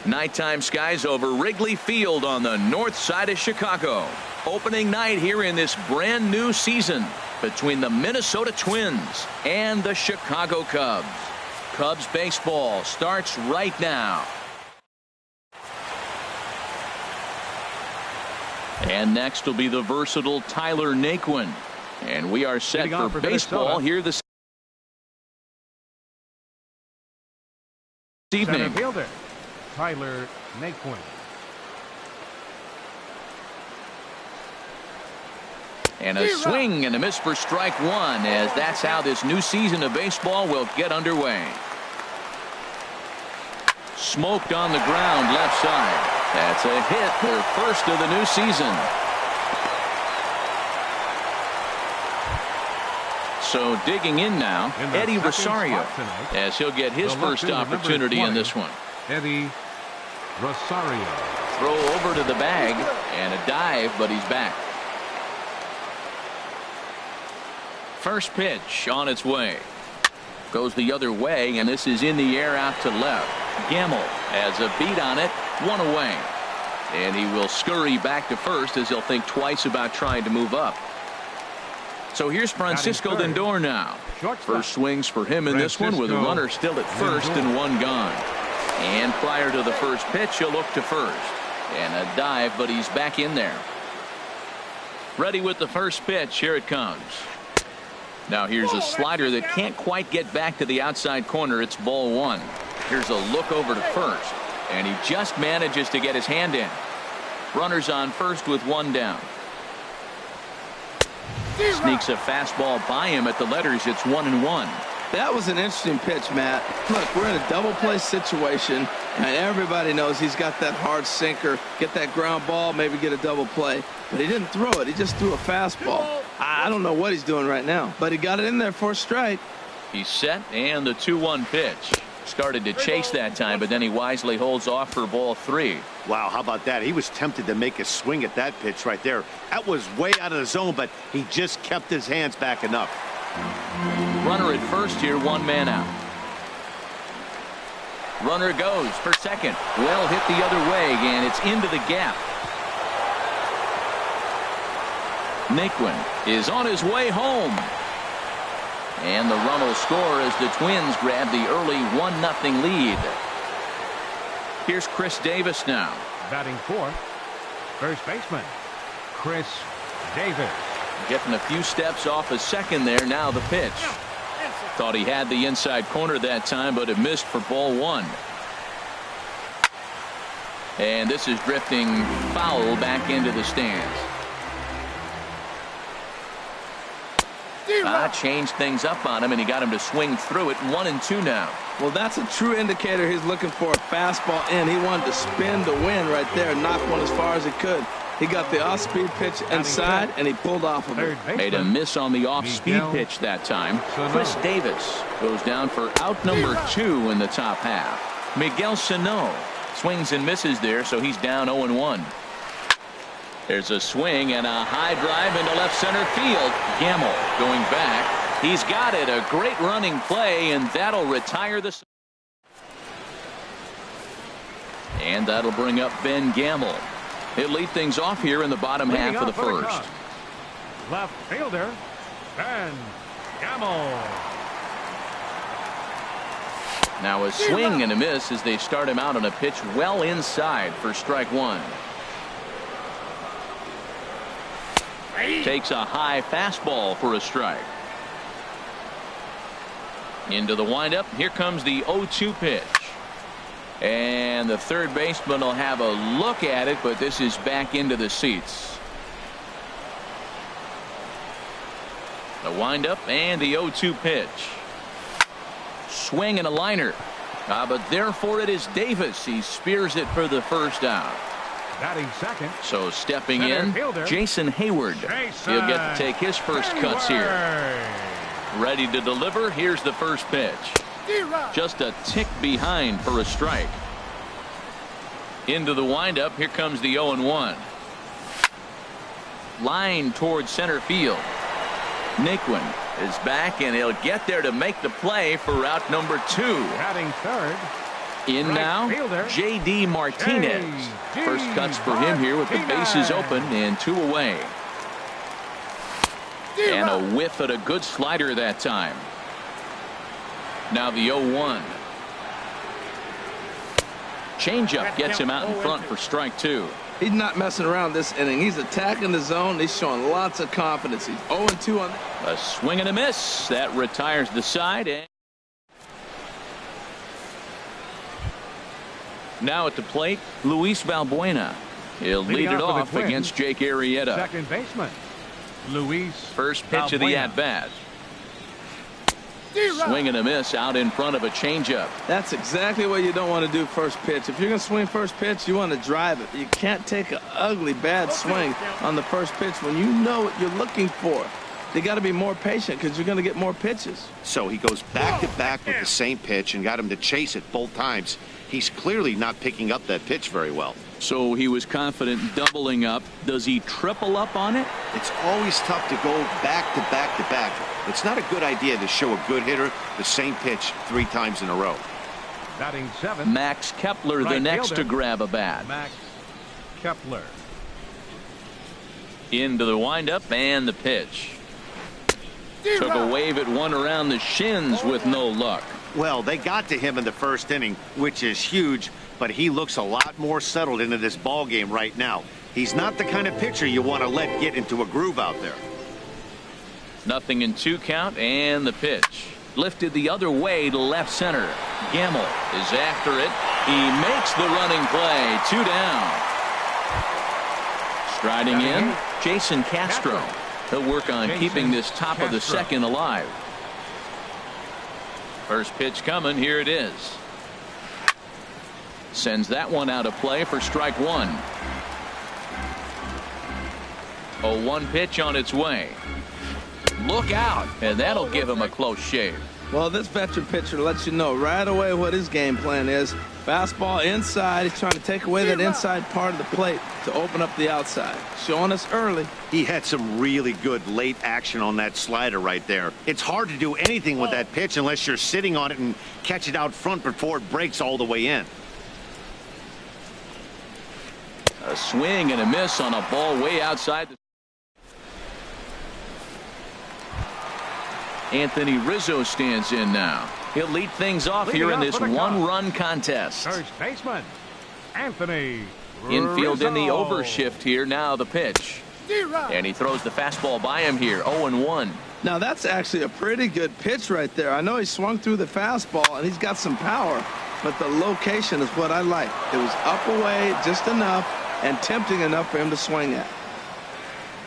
Nighttime skies over Wrigley Field on the north side of Chicago. Opening night here in this brand new season between the Minnesota Twins and the Chicago Cubs. Cubs baseball starts right now. And next will be the versatile Tyler Naquin. And we are set for baseball here this evening. Center fielder Tyler Naquin. And a swing and a miss for strike one, as that's how this new season of baseball will get underway. Smoked on the ground left side. That's a hit, their first of the new season. So digging in now, Eddie Rosario, as he'll get his first opportunity in this one. Eddie Rosario. Throw over to the bag and a dive, but he's back. First pitch on its way. Goes the other way, and this is in the air out to left. Gamble has a beat on it, one away. And he will scurry back to first as he'll think twice about trying to move up. So here's Francisco Lindor now. First swings for him in this one with a runner still at first and one gone. And prior to the first pitch, he'll look to first. And a dive, but he's back in there. Ready with the first pitch. Here it comes. Now here's a slider that can't quite get back to the outside corner. It's ball one. Here's a look over to first. And he just manages to get his hand in. Runners on first with one down. Sneaks a fastball by him at the letters. It's 1-1. That was an interesting pitch, Matt. Look, we're in a double play situation, and everybody knows he's got that hard sinker. Get that ground ball, maybe get a double play. But he didn't throw it. He just threw a fastball. I don't know what he's doing right now, but he got it in there for a strike. He's set, and the 2-1 pitch. Started to chase that time, but then he wisely holds off for ball three. Wow, how about that? He was tempted to make a swing at that pitch right there. That was way out of the zone, but he just kept his hands back enough. Runner at first here, one man out. Runner goes for second. Well hit the other way, and it's into the gap. Naquin is on his way home. And the run will score as the Twins grab the early 1-0 lead. Here's Chris Davis now. Batting fourth, first baseman Chris Davis. Getting a few steps off a second there. Now the pitch. Thought he had the inside corner that time, but it missed for ball one. And this is drifting foul back into the stands. Changed things up on him, and he got him to swing through it. 1-2 now. Well, that's a true indicator he's looking for. A fastball in. He wanted to spin to win right there, knock one as far as he could. He got the off-speed pitch inside, and he pulled off of it. Made a miss on the off-speed pitch that time. Chris Davis goes down for out number 2 in the top half. Miguel Sano swings and misses there, so he's down 0-1. There's a swing and a high drive into left center field. Gamble going back. He's got it. A great running play, and that'll retire the. And that'll bring up Ben Gamble. He'll lead things off here in the bottom half of the first. Left fielder Ben Gamble. Now a swing and a miss as they start him out on a pitch well inside for strike one. Takes a high fastball for a strike. Into the windup. Here comes the 0-2 pitch. And the third baseman will have a look at it, but this is back into the seats. The windup and the 0-2 pitch. Swing and a liner. But therefore it is Davis. He spears it for the first out. Batting second. So stepping in, Jason Hayward. He'll get to take his first cuts here. Ready to deliver. Here's the first pitch. Just a tick behind for a strike. Into the windup. Here comes the 0-1. Line towards center field. Naquin is back, and he'll get there to make the play for out number 2. Batting third, In now, J.D. Martinez. First cuts for him here with the bases open and 2 away. And a whiff at a good slider that time. Now the 0-1. Changeup gets him out in front for strike 2. He's not messing around this inning. He's attacking the zone. He's showing lots of confidence. He's 0-2 on a swing and a miss. That retires the side. And now at the plate, Luis Valbuena. He'll lead it off against Jake Arrieta. Second baseman, Luis. First pitch of the at-bat. Swing and a miss out in front of a changeup. That's exactly what you don't want to do first pitch. If you're going to swing first pitch, you want to drive it. You can't take an ugly, bad swing on the first pitch when you know what you're looking for. They got to be more patient because you're going to get more pitches. So he goes back to back with the same pitch and got him to chase it both times. He's clearly not picking up that pitch very well. So he was confident doubling up. Does he triple up on it? It's always tough to go back to back to back. It's not a good idea to show a good hitter the same pitch 3 times in a row. Batting 7. Max Kepler, the next to grab a bat. Max Kepler. Into the windup and the pitch. Took a wave at one around the shins with no luck. Well, they got to him in the first inning, which is huge, but he looks a lot more settled into this ball game right now. He's not the kind of pitcher you want to let get into a groove out there. Nothing in 2 count, and the pitch lifted the other way to left center. Gamble is after it. He makes the running play. 2 down. Striding in, Jason Castro. He'll work on keeping this top of the second alive. First pitch coming. Here it is. Sends that one out of play for strike 1. 0-1 pitch on its way. Look out, and that'll give him a close shave. Well, this veteran pitcher lets you know right away what his game plan is. Fastball inside. He's trying to take away that inside part of the plate to open up the outside. Showing us early. He had some really good late action on that slider right there. It's hard to do anything with that pitch unless you're sitting on it and catch it out front before it breaks all the way in. A swing and a miss on a ball way outside. Anthony Rizzo stands in now. He'll lead things off here in this one-run contest. First baseman, Anthony Infield Rizzo. in the overshift here. Now the pitch. And he throws the fastball by him here. 0-1. Now that's actually a pretty good pitch right there. I know he swung through the fastball and he's got some power, but the location is what I like. It was up away just enough and tempting enough for him to swing at.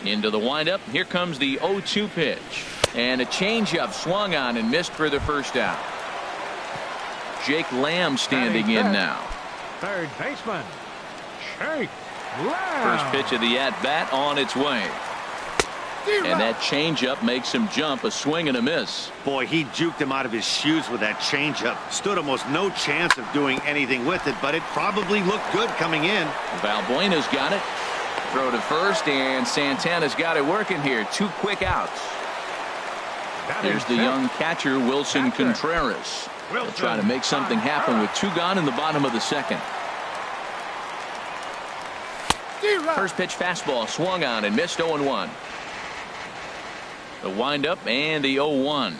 Into the windup. Here comes the 0-2 pitch. And a changeup swung on and missed for the first out. Jake Lamb standing in now. Third baseman, Jake Lamb. First pitch of the at-bat on its way. And that changeup makes him jump. A swing and a miss. Boy, he juked him out of his shoes with that changeup. Stood almost no chance of doing anything with it, but it probably looked good coming in. Valbuena's got it. Throw to first, and Santana's got it working here. 2 quick outs. There's the young catcher, Wilson Contreras. They'll try to make something happen with 2 gone in the bottom of the second. First pitch fastball swung on and missed. 0-1. The windup and the 0-1.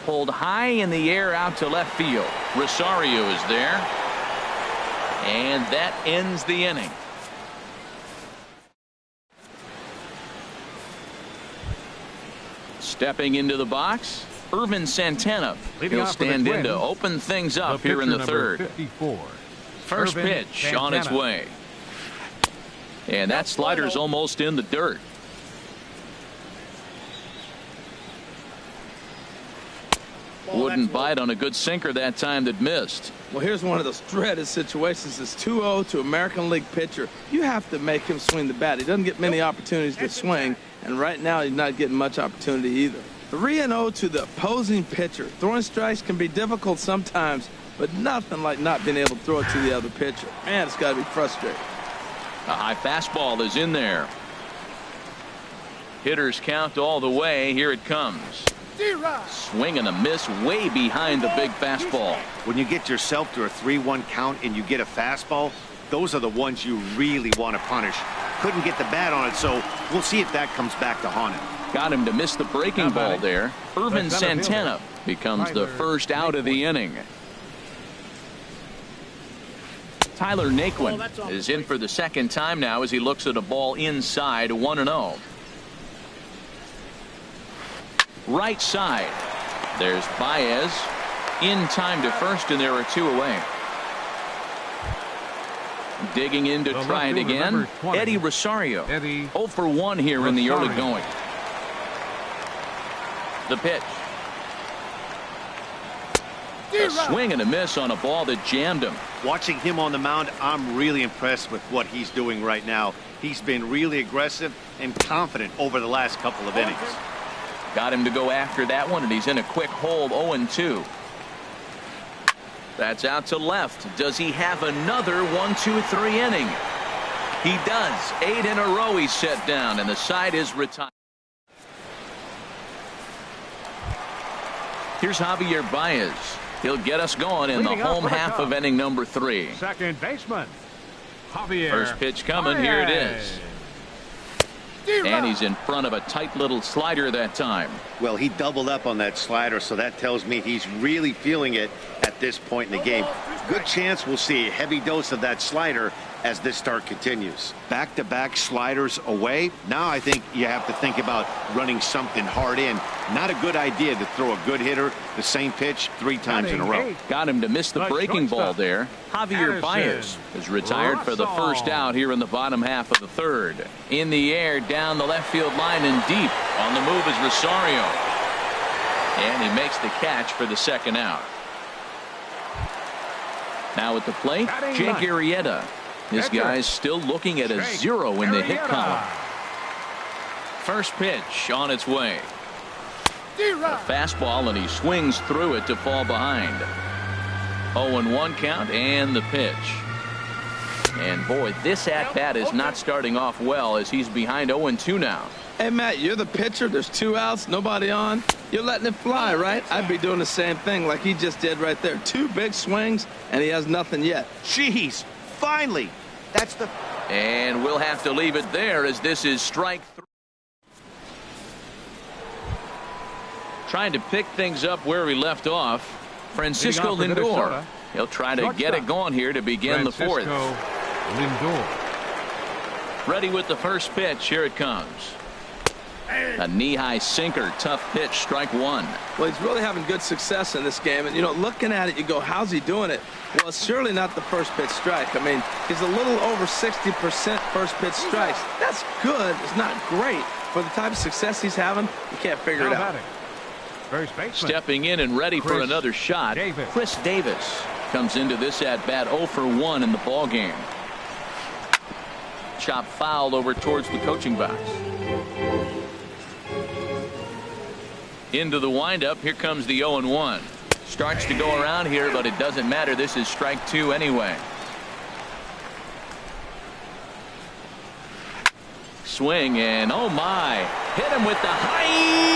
Pulled high in the air out to left field. Rosario is there. And that ends the inning. Stepping into the box, Irvin Santana. He'll stand in to open things up here in the third. 54. First pitch on its way. And that slider's almost in the dirt. Wouldn't bite on a good sinker that time that missed. Well, here's one of those dreaded situations. It's 2-0 to American League pitcher. You have to make him swing the bat. He doesn't get many opportunities to swing, and right now he's not getting much opportunity either. 3-0 to the opposing pitcher. Throwing strikes can be difficult sometimes, but nothing like not being able to throw it to the other pitcher. Man, it's got to be frustrating. A high fastball is in there. Hitters count all the way. Here it comes. Swing and a miss way behind the big fastball. When you get yourself to a 3-1 count and you get a fastball, those are the ones you really want to punish. Couldn't get the bat on it, so we'll see if that comes back to haunt him. Got him to miss the breaking ball there. Irvin Santana becomes the first out of the inning. Tyler Naquin is in for the second time now as he looks at a ball inside, 1-0. Right side. There's Baez in time to first, and there are two away. Digging in to try it again. Eddie Rosario. 0 for 1 here in the early going. The pitch. A swing and a miss on a ball that jammed him. Watching him on the mound, I'm really impressed with what he's doing right now. He's been really aggressive and confident over the last couple of innings. Got him to go after that one, and he's in a quick hole, 0-2. That's out to left. Does he have another 1-2-3 inning? He does. 8 in a row he's set down, and the side is retired. Here's Javier Baez. He'll get us going in the home half of inning number 3. Second baseman, Javier. First pitch coming. Here it is. And he's in front of a tight little slider that time. Well, he doubled up on that slider, so that tells me he's really feeling it at this point in the game. Good chance we'll see a heavy dose of that slider as this start continues. Back-to-back sliders away. Now I think you have to think about running something hard in. Not a good idea to throw a good hitter the same pitch 3 times in a row. Got him to miss the breaking ball there. Javier Baez is retired for the first out here in the bottom half of the third. In the air, down the left field line and deep. On the move is Rosario. And he makes the catch for the second out. Now at the plate, Jake Arrieta. This guy's still looking at a 0 in the hit column. First pitch on its way. A fastball, and he swings through it to fall behind. 0-1 count, and the pitch. And boy, this at-bat is not starting off well as he's behind 0-2 now. Hey, Matt, you're the pitcher. There's 2 outs, nobody on. You're letting it fly, right? I'd be doing the same thing like he just did right there. 2 big swings, and he has nothing yet. Jeez, finally. That's the... And we'll have to leave it there as this is strike 3. Trying to pick things up where we left off. Francisco Lindor. He'll try to get it going here to begin the 4th. Lindor. Ready with the first pitch. Here it comes. A knee-high sinker. Tough pitch. Strike 1. Well, he's really having good success in this game. And, you know, looking at it, you go, how's he doing it? Well, it's surely not the first pitch strike. I mean, he's a little over 60% first pitch strikes. That's good. It's not great. For the type of success he's having, you can't figure it out. First baseman. Stepping in and ready for another shot. Chris Davis comes into this at-bat 0 for 1 in the ball game. Chop fouled over towards the coaching box. Into the windup. Here comes the 0-1. Starts to go around here, but it doesn't matter. This is strike 2 anyway. Swing, and oh my, hit him with the high.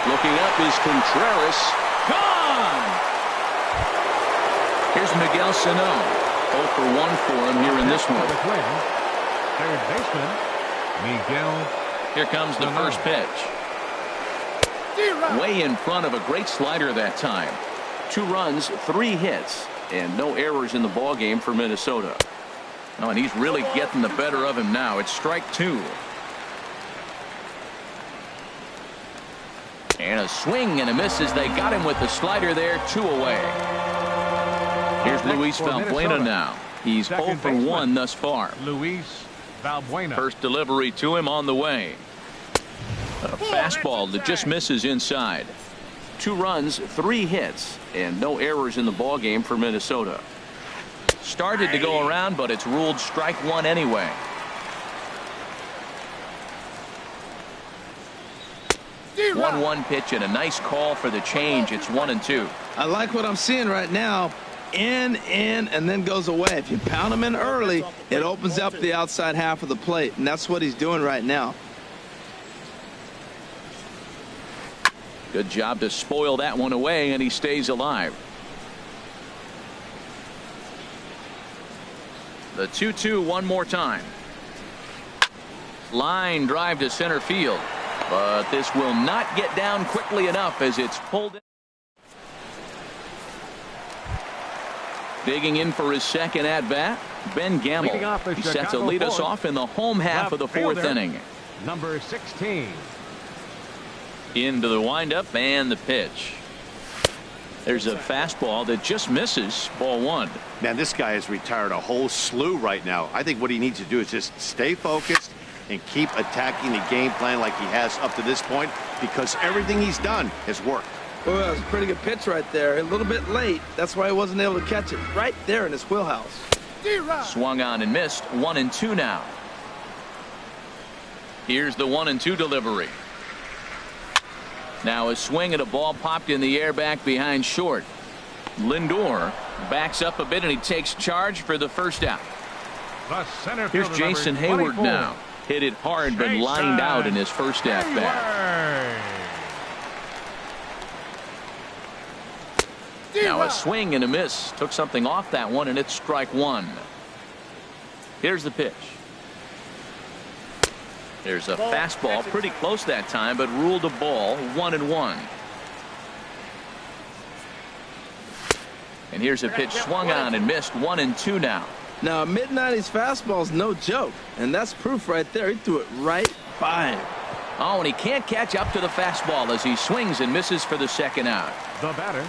Looking up is Contreras. Gone. Here's Miguel Sano. 0 for 1 for him here in this one. Third baseman, Miguel. Here comes the first pitch. Way in front of a great slider that time. 2 runs, 3 hits, and no errors in the ball game for Minnesota. Oh, and he's really getting the better of him now. It's strike 2. And a swing and a miss as they got him with the slider there. 2 away. Here's Luis Valbuena now. He's 0 for 1 thus far. Luis Valbuena. First delivery to him on the way. A fastball that just misses inside. 2 runs, 3 hits, and no errors in the ball game for Minnesota. Started to go around, but it's ruled strike 1 anyway. One 1 pitch and a nice call for the change. It's 1-2. I like what I'm seeing right now. In, and then goes away. If you pound him in early, it opens up the outside half of the plate, and that's what he's doing right now. Good job to spoil that one away, and he stays alive. The 2-2 one more time. Line drive to center field, but this will not get down quickly enough as it's pulled in. Digging in for his second at bat, Ben Gamble. He sets to lead us off in the home half of the fourth inning. Number 16. Into the windup and the pitch. There's a fastball that just misses. Ball one. Man, this guy has retired a whole slew right now. I think what he needs to do is just stay focused and keep attacking the game plan like he has up to this point, because everything he's done has worked. Well, that was a pretty good pitch right there. A little bit late. That's why he wasn't able to catch it. Right there in his wheelhouse. Swung on and missed. 1-2 now. Here's the 1-2 delivery. Now a swing at a ball popped in the air back behind short. Lindor backs up a bit and he takes charge for the first out. Here's Jason Hayward now. Hit it hard but lined out in his first at bat. Now a swing and a miss. Took something off that one, and it's strike one. Here's the pitch. There's a fastball pretty close that time, but ruled a ball. 1-1. And here's a pitch swung on and missed. 1-2 now. Now a mid-90s fastball is no joke, and that's proof right there. He threw it right by him. Oh, and he can't catch up to the fastball as he swings and misses for the second out. The batter.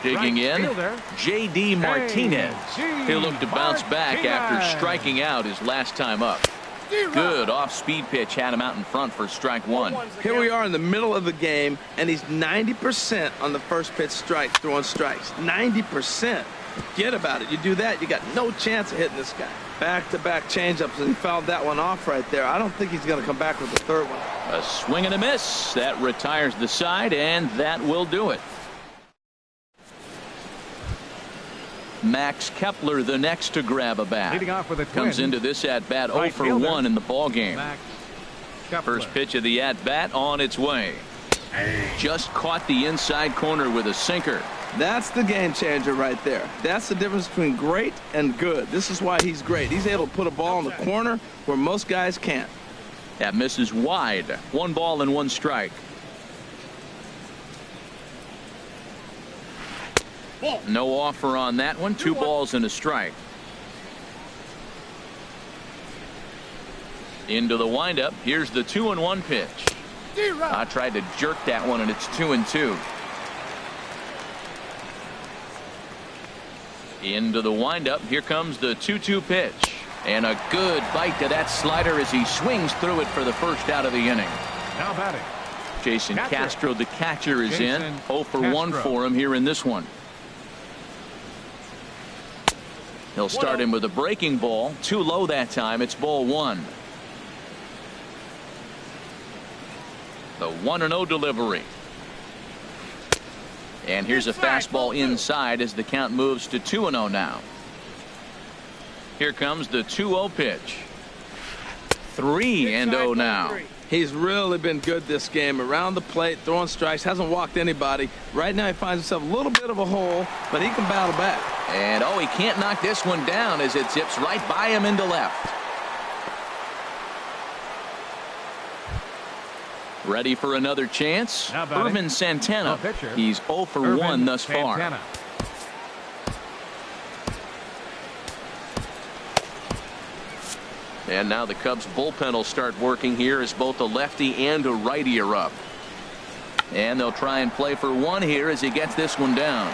Digging in, J.D. Martinez. He'll look to bounce back after striking out his last time up. Good off-speed pitch had him out in front for strike one. Here we are in the middle of the game, and he's 90% on the first pitch strike, throwing strikes. 90%. Forget about it. You do that, you got no chance of hitting this guy. Back-to-back changeups, and he fouled that one off right there. I don't think he's going to come back with the third one. A swing and a miss. That retires the side, and that will do it. Max Kepler, the next to grab a bat. Leading off with a Comes into this at bat 0 for 1 in the ball game. First pitch of the at bat on its way. Just caught the inside corner with a sinker. That's the game changer right there. That's the difference between great and good. This is why he's great. He's able to put a ball in the corner where most guys can't. That misses wide. 1 ball and 1 strike. No offer on that one. 2 balls and a strike. Into the windup. Here's the 2-1 pitch. I tried to jerk that one, and it's 2-2. Into the windup. Here comes the 2-2 pitch. And a good bite to that slider as he swings through it for the first out of the inning. Now batting. Jason Castro, the catcher, is in. 0 for 1 for him here in this one. He'll start him with a breaking ball. Too low that time. It's ball 1. The 1-0 delivery. And here's a fastball inside as the count moves to 2-0 now. Here comes the 2-0 pitch. 3-0 now. He's really been good this game. Around the plate, throwing strikes, hasn't walked anybody. Right now he finds himself a little bit of a hole, but he can battle back. And he can't knock this one down as it zips right by him into left. Ready for another chance? Irvin Santana. He's 0 for 1 thus far. And now the Cubs bullpen will start working here as both a lefty and a righty are up. And they'll try and play for 1 here as he gets this one down.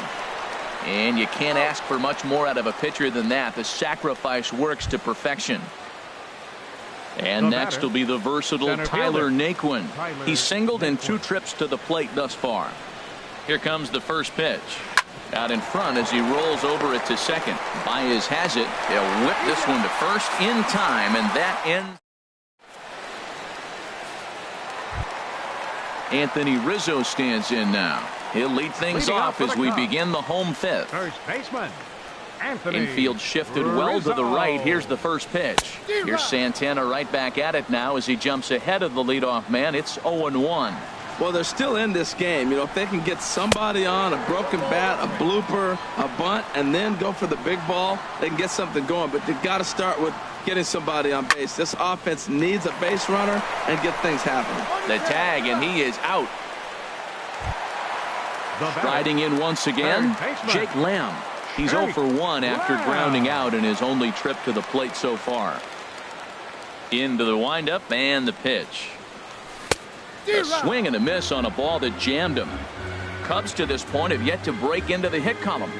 And you can't ask for much more out of a pitcher than that. The sacrifice works to perfection. And next will be the versatile Tyler Naquin. He's singled in 2 trips to the plate thus far. Here comes the first pitch. Out in front as he rolls over it to second. Baez has it. He'll whip this one to first in time, and that ends. Anthony Rizzo stands in now. He'll lead things off as we begin the home 5th. First baseman, Anthony Infield shifted well to the right. Here's the first pitch. Here's Santana right back at it now as he jumps ahead of the leadoff man. It's 0-1. Well, they're still in this game. You know, if they can get somebody on, a broken bat, a blooper, a bunt, and then go for the big ball, they can get something going. But they've got to start with getting somebody on base. This offense needs a base runner and get things happening. The tag, and he is out. Riding in once again, Jake Lamb. He's 0 for 1 after grounding out in his only trip to the plate so far. Into the windup and the pitch. A swing and a miss on a ball that jammed him. Cubs to this point have yet to break into the hit column.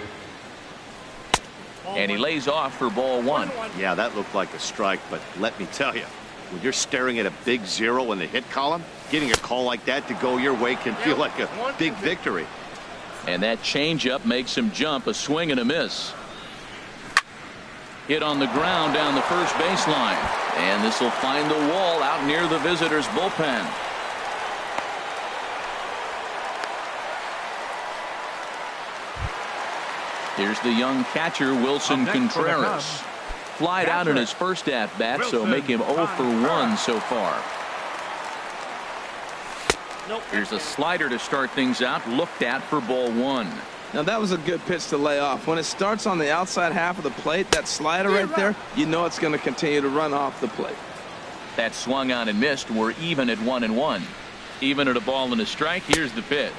And he lays off for ball 1. Yeah, that looked like a strike, but let me tell you, when you're staring at a big 0 in the hit column, getting a call like that to go your way can feel like a big victory. And that changeup makes him jump. A swing and a miss. Hit on the ground down the first baseline. And this will find the wall out near the visitors' bullpen. Here's the young catcher, Wilson Contreras. Flied out in his first at-bat, so make him 0 for 1 so far. Here's a slider to start things out, looked at for ball 1. Now, that was a good pitch to lay off. When it starts on the outside half of the plate, that slider right there, you know it's going to continue to run off the plate. That swung on and missed. We're even at 1-1. Even at a ball and a strike. Here's the pitch.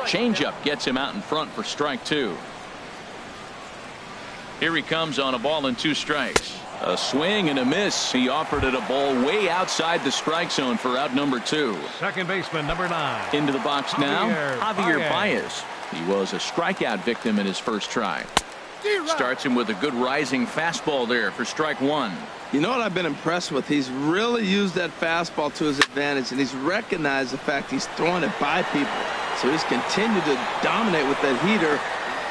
Changeup gets him out in front for strike 2. Here he comes on a ball and 2 strikes. A swing and a miss. He offered it a ball way outside the strike zone for out number 2. Second baseman, number 9. Into the box now, Javier Baez. He was a strikeout victim in his first try. Starts him with a good rising fastball there for strike 1. You know what I've been impressed with? He's really used that fastball to his advantage, and he's recognized the fact he's throwing it by people. So he's continued to dominate with that heater.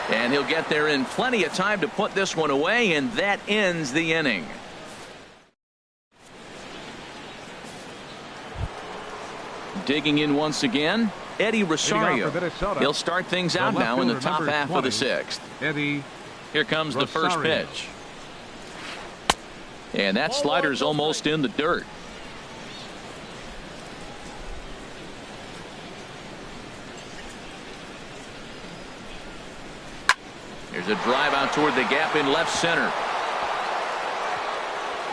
And he'll get there in plenty of time to put this one away, and that ends the inning. Digging in once again, Eddie Rosario. He'll start things out now in the top half of the 6th. Eddie. Here comes the first pitch. And that slider's almost in the dirt. There's a drive out toward the gap in left center.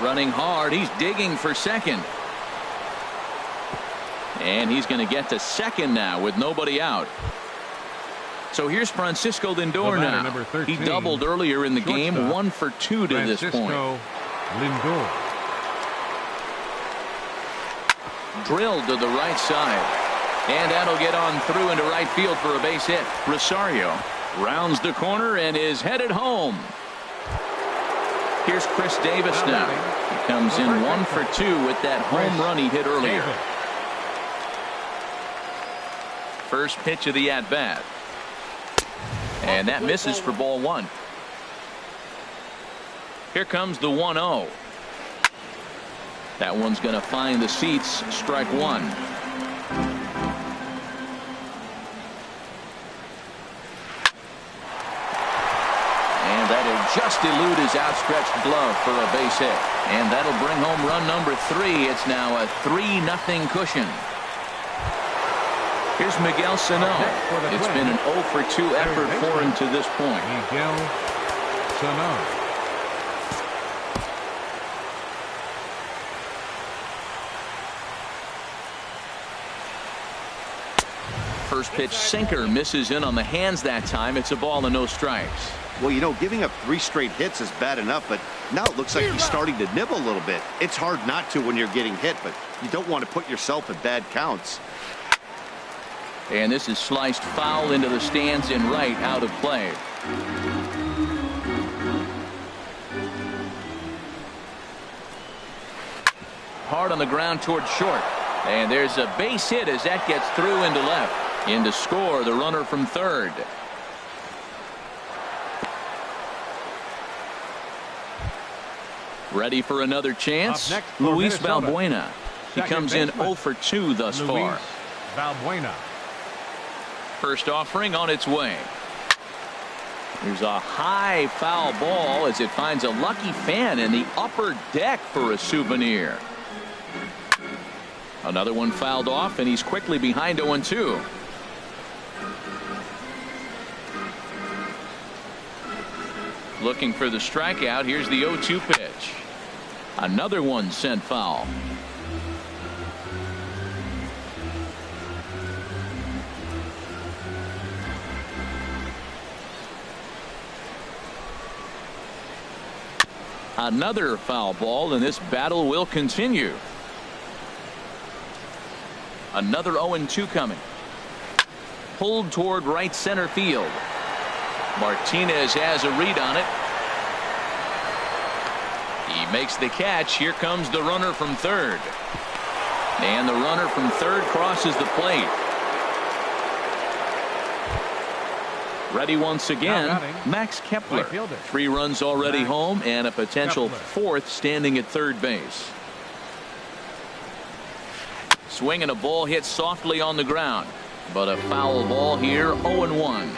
Running hard. He's digging for second. And he's going to get to second now with nobody out. So here's Francisco Lindor now. He doubled earlier in the game. 1 for 2 to this point. Lindor. Drilled to the right side. And that'll get on through into right field for a base hit. Rosario rounds the corner and is headed home. Here's Chris Davis now. He comes in 1 for 2 with that home run he hit earlier. First pitch of the at-bat. And that misses for ball 1. Here comes the 1-0. That one's going to find the seats. Strike 1. Just elude his outstretched glove for a base hit. And that'll bring home run number 3. It's now a 3-0 cushion. Here's Miguel Sano. It's been an 0 for 2 effort for him to this point. Miguel Sano. First pitch sinker misses in on the hands that time. It's a ball and no strikes. Well, you know, giving up 3 straight hits is bad enough, but now it looks like he's starting to nibble a little bit. It's hard not to when you're getting hit, but you don't want to put yourself in bad counts. And this is sliced foul into the stands in right, out of play. Hard on the ground toward short. And there's a base hit as that gets through into left. In to score the runner from third. Ready for another chance? Luis Valbuena. He comes in 0 for 2 thus far. Valbuena. First offering on its way. There's a high foul ball as it finds a lucky fan in the upper deck for a souvenir. Another one fouled off, and he's quickly behind 0-2. Looking for the strikeout. Here's the 0-2 pitch. Another one sent foul. Another foul ball, and this battle will continue. Another 0-2 coming. Pulled toward right center field. Martinez has a read on it. He makes the catch. Here comes the runner from third. And the runner from third crosses the plate. Ready once again, Max Kepler. 3 runs already home and a potential fourth standing at third base. Swing and a ball hit softly on the ground. But a foul ball here, 0-1.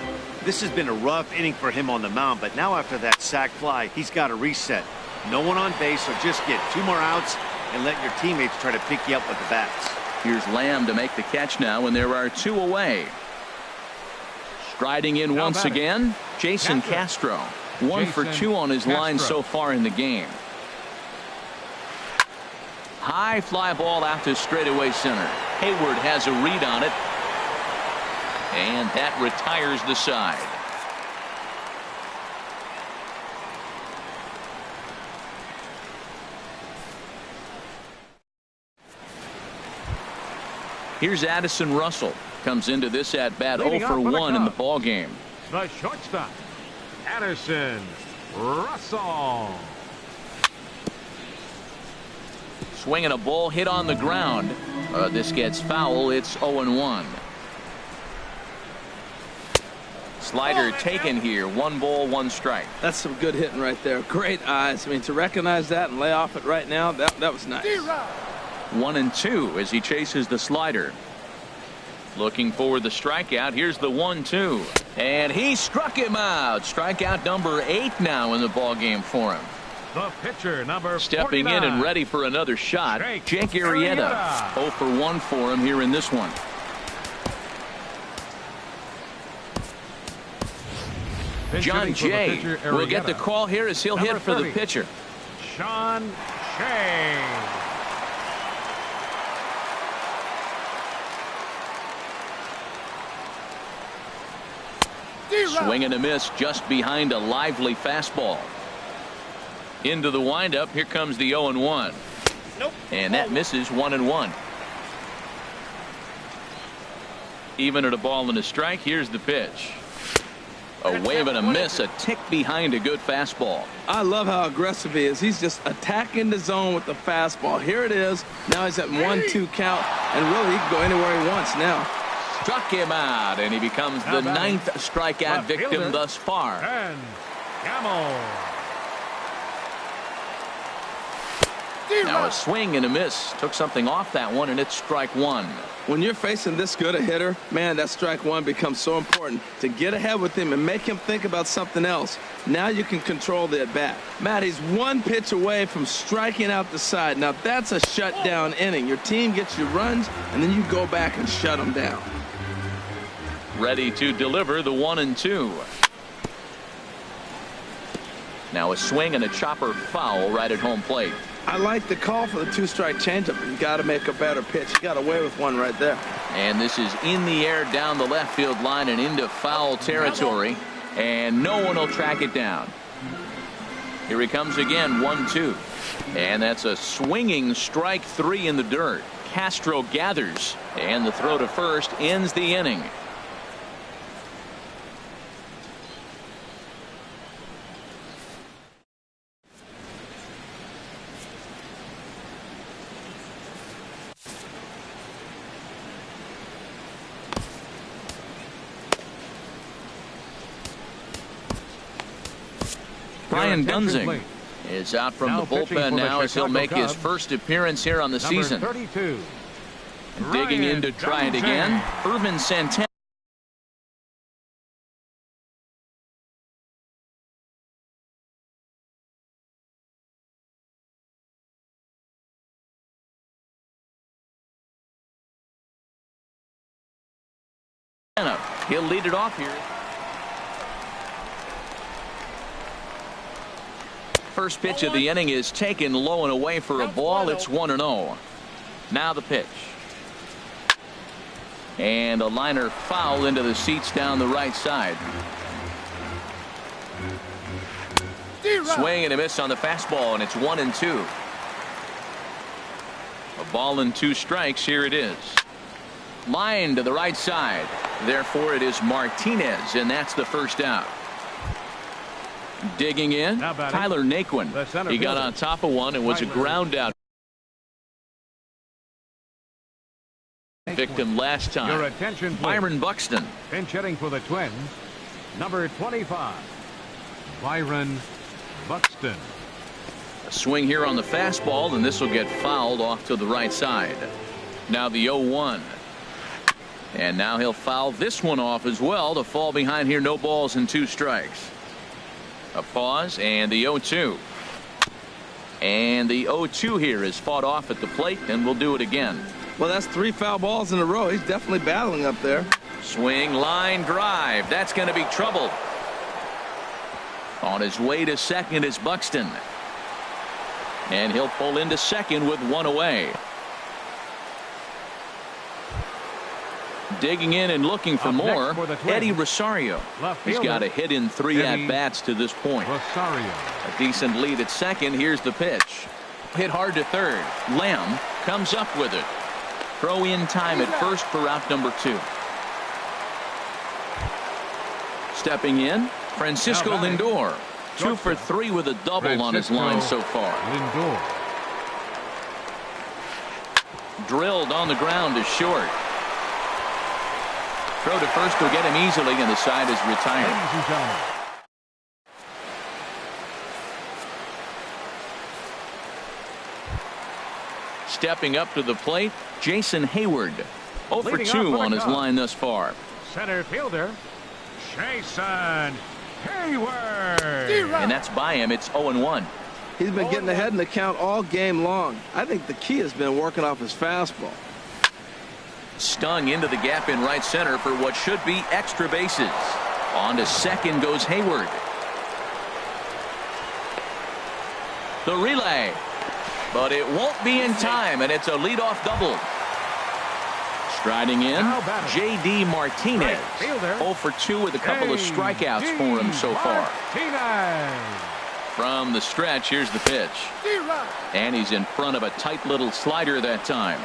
This has been a rough inning for him on the mound, but now after that sac fly, he's got to reset. No one on base, so just get 2 more outs and let your teammates try to pick you up with the bats. Here's Lamb to make the catch now, and there are 2 away. Striding in once again, Jason Castro. 1 for 2 on his line so far in the game. High fly ball out to straightaway center. Hayward has a read on it. And that retires the side. Here's Addison Russell. Comes into this at bat 0 for 1 in the ball game. The shortstop, Addison Russell. Swinging a ball hit on the ground. This gets foul. It's 0-1. Slider taken here. 1 ball, 1 strike. That's some good hitting right there. Great eyes. I mean, to recognize that and lay off it right now, that was nice. 1-2 as he chases the slider. Looking for the strikeout. Here's the 1-2. And he struck him out. Strikeout number 8 now in the ball game for him. The pitcher, number Stepping 49. in and ready for another shot, Jake Arrieta. 0 for 1 for him here in this one. John Jay will get the call here as he'll hit for the pitcher. Sean Shea. Swing and a miss just behind a lively fastball. Into the windup. Here comes the 0-1. Nope. And that misses 1-1. Even at a ball and a strike. Here's the pitch. A wave and a miss, a tick behind a good fastball. I love how aggressive he is. He's just attacking the zone with the fastball. Here it is. Now he's at 1-2 count, and really he can go anywhere he wants now. Struck him out, and he becomes the 9th strikeout victim thus far. And Gamble. Now a swing and a miss. Took something off that one, and it's strike 1. When you're facing this good a hitter, man, that strike 1 becomes so important to get ahead with him and make him think about something else. Now you can control the at-bat. Matt, he's 1 pitch away from striking out the side. Now that's a shutdown inning. Your team gets you runs, and then you go back and shut them down. Ready to deliver the 1-2. Now a swing and a chopper foul right at home plate. I like the call for the 2-strike changeup. You got to make a better pitch. You got away with one right there. And this is in the air down the left field line and into foul territory. And no one will track it down. Here he comes again, 1-2. And that's a swinging strike 3 in the dirt. Castro gathers. And the throw to first ends the inning. Brian Dunzing is out from the bullpen now as he'll make his first appearance here on the season. 32. Digging in to try it again, Urban Santana. He'll lead it off here. First pitch of the inning is taken low and away for a ball. It's 1-0. Now the pitch. And a liner foul into the seats down the right side. Swing and a miss on the fastball, and it's 1-2. A ball and 2 strikes. Here it is. Line to the right side. Therefore, it is Martinez, and that's the first out. Digging in, Tyler Naquin. He got on top of one and was a ground out. Victim last time. Your attention, please. Byron Buxton. Pinch hitting for the Twins, number 25, Byron Buxton. A swing here on the fastball, and this will get fouled off to the right side. Now the 0-1. And now he'll foul this one off as well to fall behind here. No balls and 2 strikes. A pause and the 0-2. And the 0-2 here is fought off at the plate, and we'll do it again. Well, that's 3 foul balls in a row. He's definitely battling up there. Swing, line drive. That's going to be trouble. On his way to second is Buxton. And he'll pull into second with 1 away. Digging in and looking for more, Eddie Rosario. He's got a hit in 3 at-bats to this point. Rosario. A decent lead at second. Here's the pitch. Hit hard to third. Lamb comes up with it. Throw in time at first for out number 2. Stepping in, Francisco Lindor. 2 for 3 with a double on his line so far. Lindor. Drilled on the ground is short. Throw to first will get him easily, and the side is retired. Ladies and gentlemen, stepping up to the plate, Jason Hayward. 0 for 2 on his line thus far. center fielder, Jason Hayward. And that's by him. It's 0-1. He's been getting ahead in the count all game long. I think the key has been working off his fastball. Stung into the gap in right center for what should be extra bases. On to second goes Hayward. The relay. But it won't be in time, and it's a leadoff double. Striding in, J.D. Martinez. 0 for 2 with a couple of strikeouts for him so far. From the stretch, here's the pitch. And he's in front of a tight little slider that time.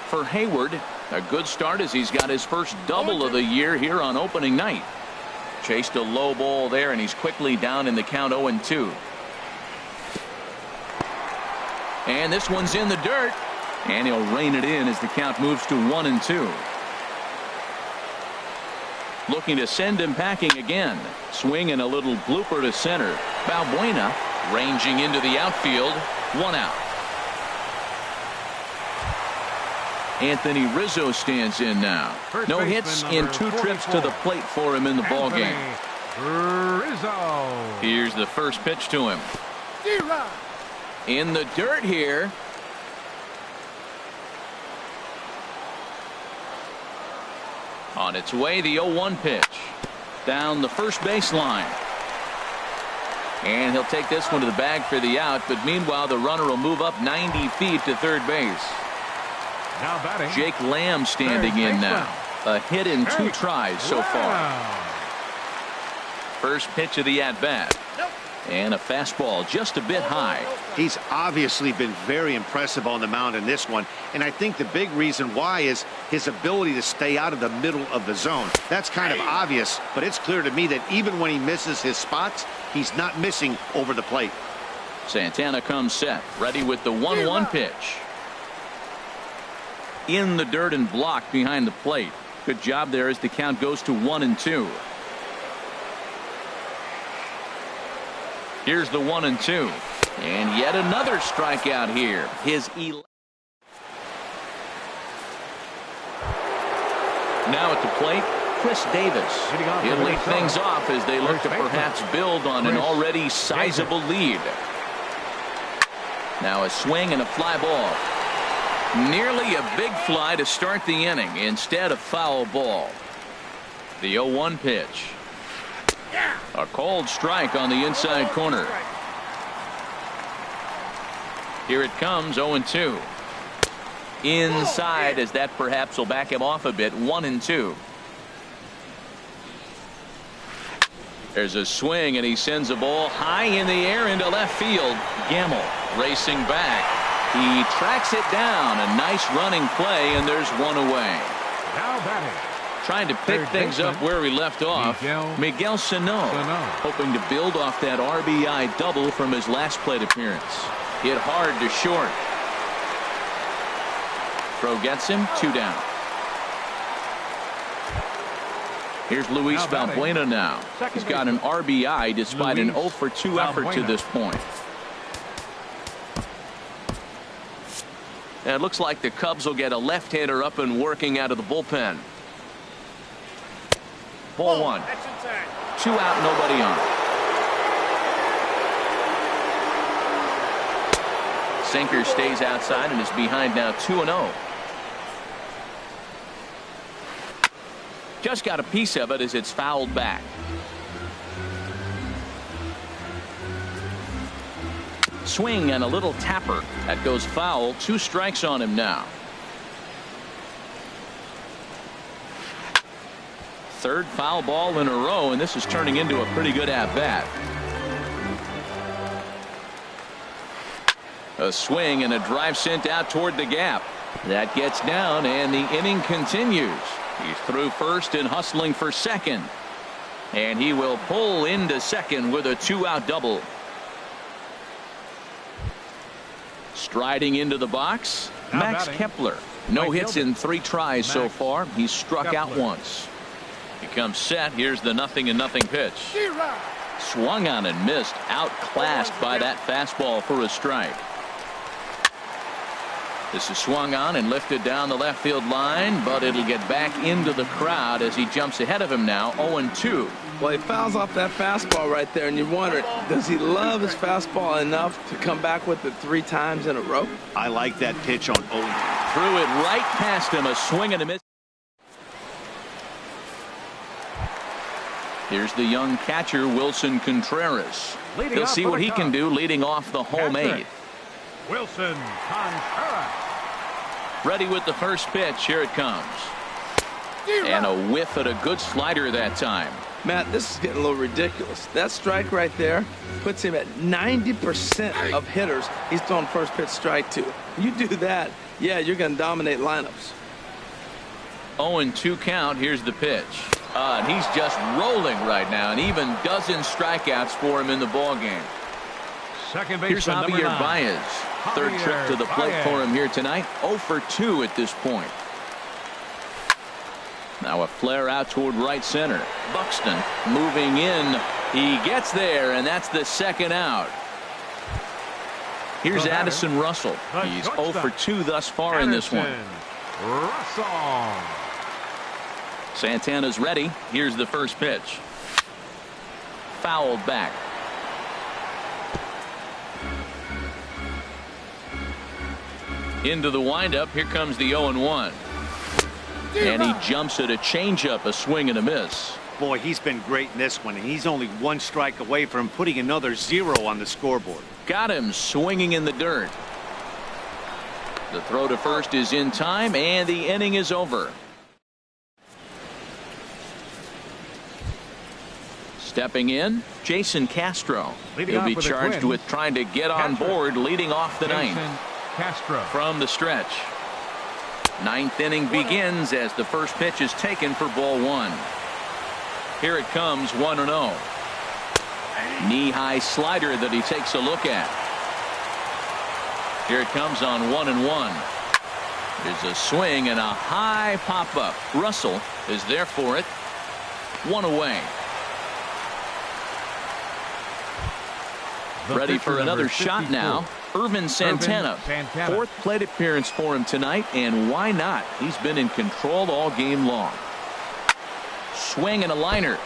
For Hayward, a good start as he's got his first double of the year here on opening night. Chased a low ball there, and he's quickly down in the count 0-2. And this one's in the dirt, and he'll rein it in as the count moves to 1-2. Looking to send him packing again. Swing and a little blooper to center. Balbuena ranging into the outfield. 1 out. Anthony Rizzo stands in now. No hits in 2 trips to the plate for him in the ballgame. Rizzo. Here's the first pitch to him. In the dirt here. On its way, the 0-1 pitch. Down the first baseline. And he'll take this one to the bag for the out, but meanwhile the runner will move up 90 feet to third base. Now batting, Jake Lamb standing in now. A hit in 2 tries so far. First pitch of the at-bat. And a fastball just a bit high. He's obviously been very impressive on the mound in this one, and I think the big reason why is his ability to stay out of the middle of the zone. That's kind of obvious, but it's clear to me that even when he misses his spots, he's not missing over the plate. Santana comes set, ready with the 1-1 pitch. In the dirt and blocked behind the plate. Good job there as the count goes to 1-2. Here's the 1-2. And yet another strikeout here. His 11th. Now at the plate, Chris Davis. He'll lead things off as they look to perhaps build on an already sizable lead. Now a swing and a fly ball. Nearly a big fly to start the inning. Instead, a foul ball. The 0-1 pitch. A cold strike on the inside corner. Here it comes, 0-2. Inside, as that perhaps will back him off a bit. 1-2. There's a swing, and he sends a ball high in the air into left field. Gamble racing back. He tracks it down. A nice running play, and there's one away. Now batting. Trying to pick things up where he left off. Miguel Sano, hoping to build off that RBI double from his last plate appearance. Hit hard to short. Throw gets him, 2 down. Here's Luis Valbuena now. He's got an RBI despite an 0-for-2 effort to this point. And it looks like the Cubs will get a left-hander up and working out of the bullpen. Ball 1. 2 out, nobody on. Sinker stays outside and is behind now 2-0. Just got a piece of it as it's fouled back. Swing and a little tapper. That goes foul. 2 strikes on him now. Third foul ball in a row, and this is turning into a pretty good at-bat. A swing and a drive sent out toward the gap. That gets down, and the inning continues. He's through first and hustling for second. And he will pull into second with a 2-out double. Striding into the box, Max Kepler. No hits in 3 tries so far. He's struck out once. He comes set. Here's the 0-0 pitch. Swung on and missed. Outclassed by that fastball for a strike. This is swung on and lifted down the left field line, but it'll get back into the crowd as he jumps ahead of him now. 0-2. Well, he fouls off that fastball right there, and you wonder, does he love his fastball enough to come back with it 3 times in a row? I like that pitch on 0-2. Threw it right past him. A swing and a miss. Here's the young catcher, Wilson Contreras. He'll see what he can do leading off the home 8th. Wilson Contreras. Ready with the first pitch. Here it comes. And a whiff at a good slider that time. Matt, this is getting a little ridiculous. That strike right there puts him at 90% of hitters he's throwing first pitch strike to. You do that, yeah, you're going to dominate lineups. 0-2 count. Here's the pitch. And he's just rolling right now, and even dozen strikeouts for him in the ball game. Second Here's Javier Baez. Third trip to the plate for him here tonight. 0-for-2 at this point. Now a flare out toward right center. Buxton moving in. He gets there, and that's the 2nd out. Here's Addison Russell. He's 0-for-2 thus far in this one. Russell. Santana's ready. Here's the first pitch. Fouled back. Into the windup. Here comes the 0-1. And he jumps at a changeup, a swing and a miss. Boy, he's been great in this one, and he's only 1 strike away from putting another 0 on the scoreboard. Got him swinging in the dirt. The throw to first is in time, and the inning is over. Stepping in, Jason Castro. He'll be charged with trying to get on board leading off the 9th. Castro. From the stretch. 9th inning begins as the first pitch is taken for ball 1. Here it comes, 1-0. Knee-high slider that he takes a look at. Here it comes on 1-1. There's a swing and a high pop-up. Russell is there for it. 1 away. Ready for another shot now. Irvin Santana. 4th plate appearance for him tonight, and why not? He's been in control all game long. Swing and a liner.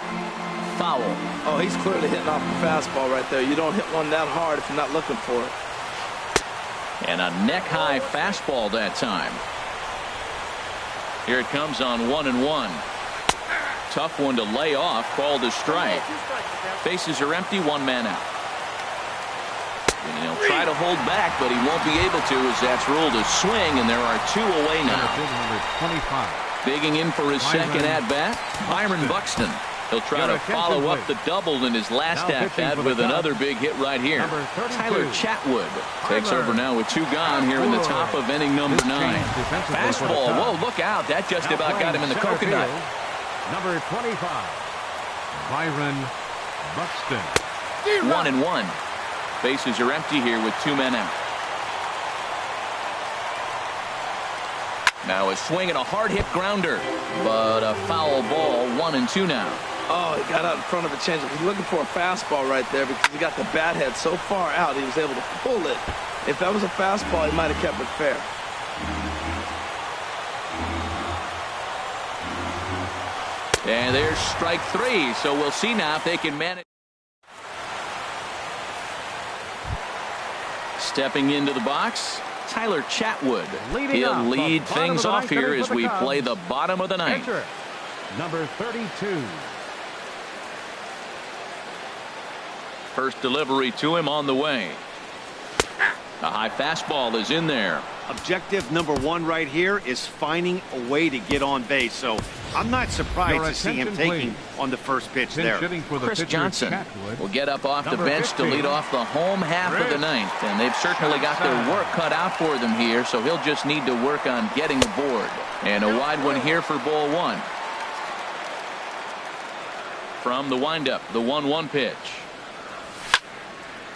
Foul. Oh, he's clearly hitting off the fastball right there. You don't hit one that hard if you're not looking for it. And a neck-high fastball that time. Here it comes on 1-1. tough one to lay off, called a strike. Bases are empty, 1 man out. And he'll try to hold back, but he won't be able to, as that's ruled a swing, and there are 2 away now. Number 25. Digging in for his second at-bat, Byron Buxton. He'll try to follow up the double in his last at-bat with another big hit right here. Tyler Chatwood takes over now with 2 gone here in the top of inning number 9. Fastball, whoa, look out. That just about got him in the coconut. Number 25, Byron Buxton. 1-1. Bases are empty here with 2 men out. Now a swing and a hard hit grounder, but a foul ball. 1-2 now. Oh, he got out in front of a changeup. He's looking for a fastball right there because he got the bat head so far out he was able to pull it. If that was a fastball, he might have kept it fair. And there's strike 3, so we'll see now if they can manage. Stepping into the box, Tyler Chatwood. He'll lead things off here as we play the bottom of the 9th. Number 32. First delivery to him on the way. A high fastball is in there. Objective number 1 right here is finding a way to get on base. So I'm not surprised to see him taking on the first pitch there. Chris Johnson will get up off the bench to lead off the home half of the 9th. And they've certainly got their work cut out for them here, so he'll just need to work on getting aboard. And a wide one here for ball 1. From the windup, the 1-1 pitch.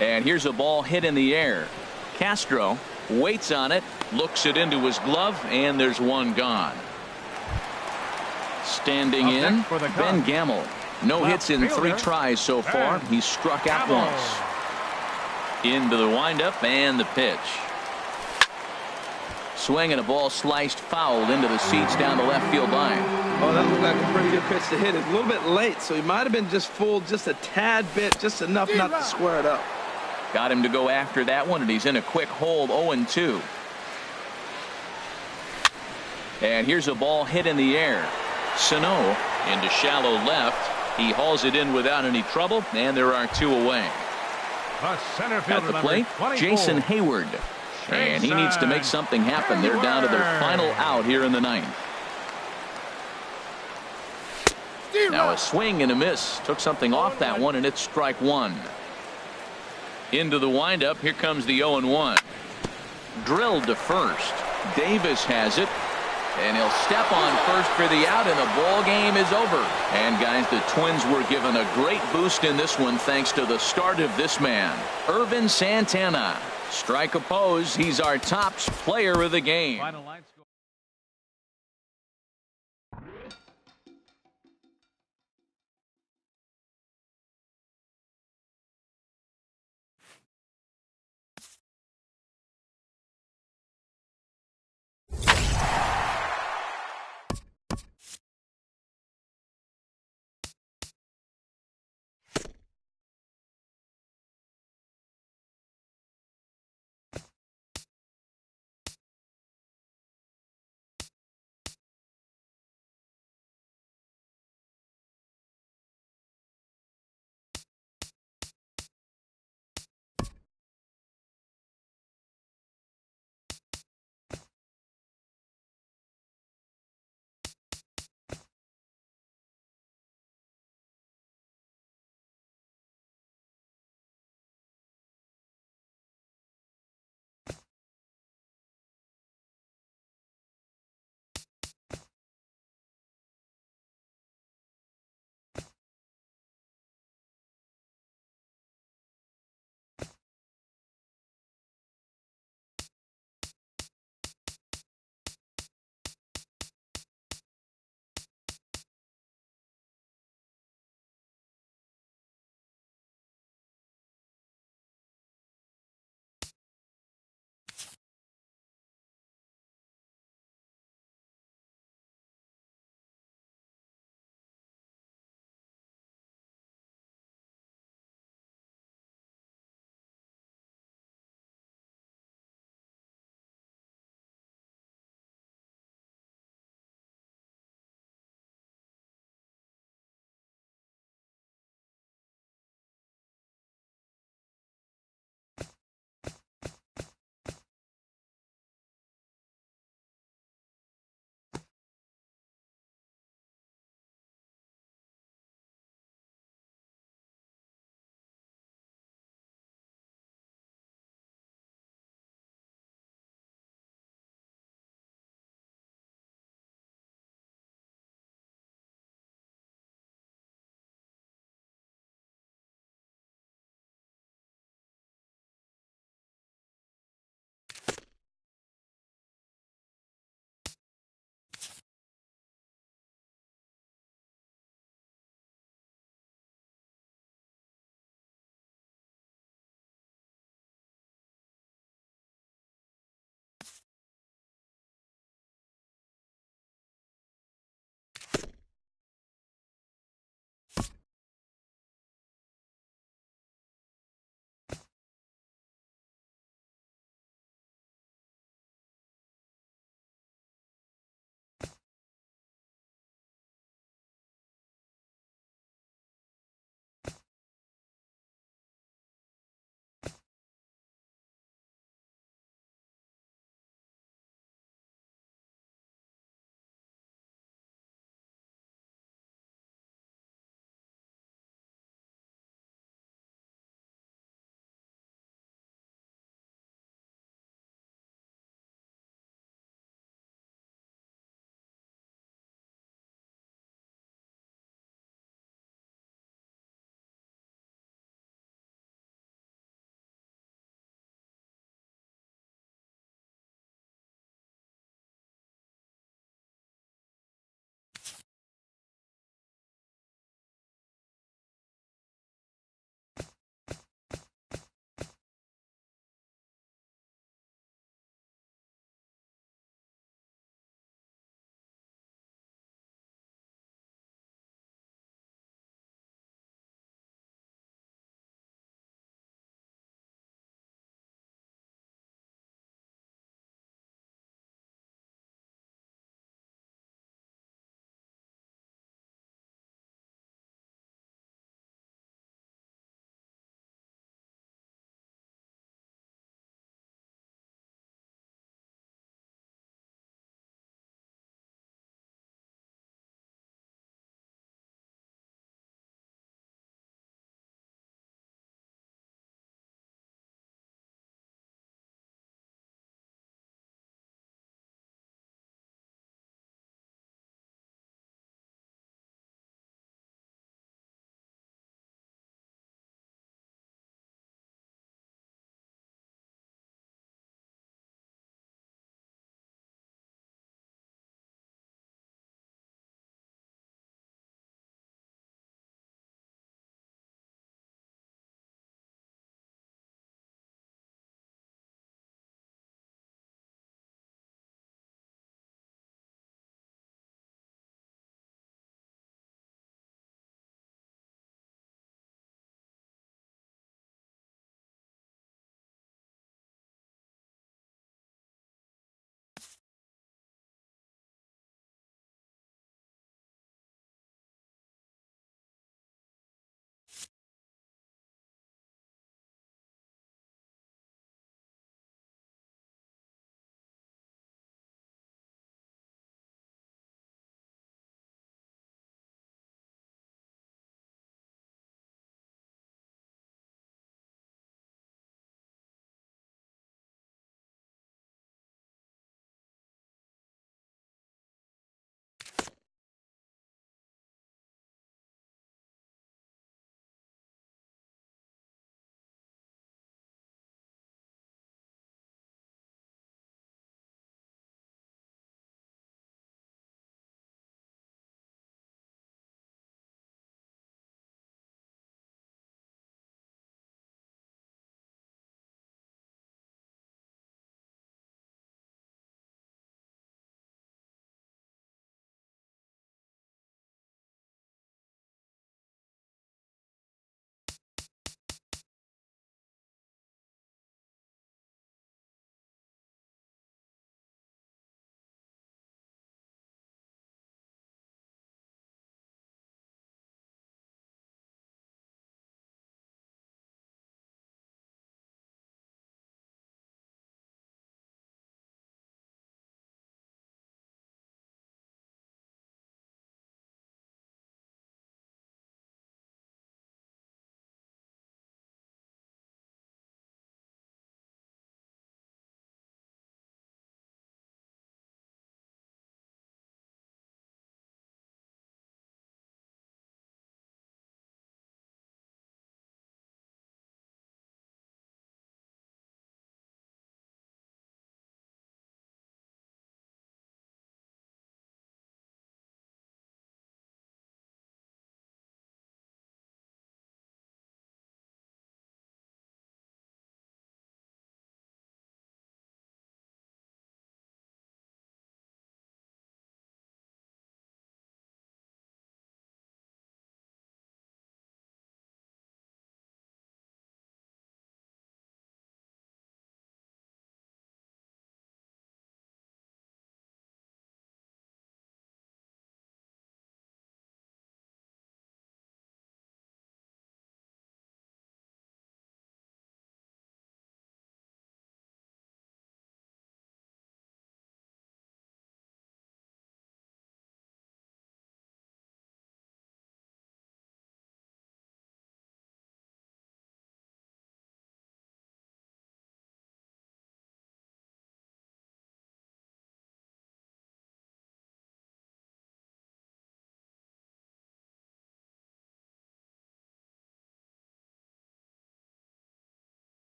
And here's a ball hit in the air. Castro waits on it, looks it into his glove, and there's 1 gone. Standing in, Ben Gamble. No hits in 3 tries so far. He's struck out once. Into the windup and the pitch. Swing and a ball sliced foul into the seats down the left field line. Oh, that looked like a pretty good pitch to hit it. A little bit late, so he might have been just fooled just a tad bit, just enough not to square it up. Got him to go after that one, and he's in a quick hold, 0-2. And here's a ball hit in the air. Sano into shallow left. He hauls it in without any trouble, and there are 2 away. At the plate, Jason Hayward. And he needs to make something happen. They're down to their final out here in the 9th. Now a swing and a miss. Took something off that one, and it's strike 1. Into the windup. Here comes the 0-1. Drilled to first. Davis has it. And he'll step on first for the out, and the ball game is over. And guys, the Twins were given a great boost in this one thanks to the start of this man, Irvin Santana. Strike opposed. He's our top player of the game.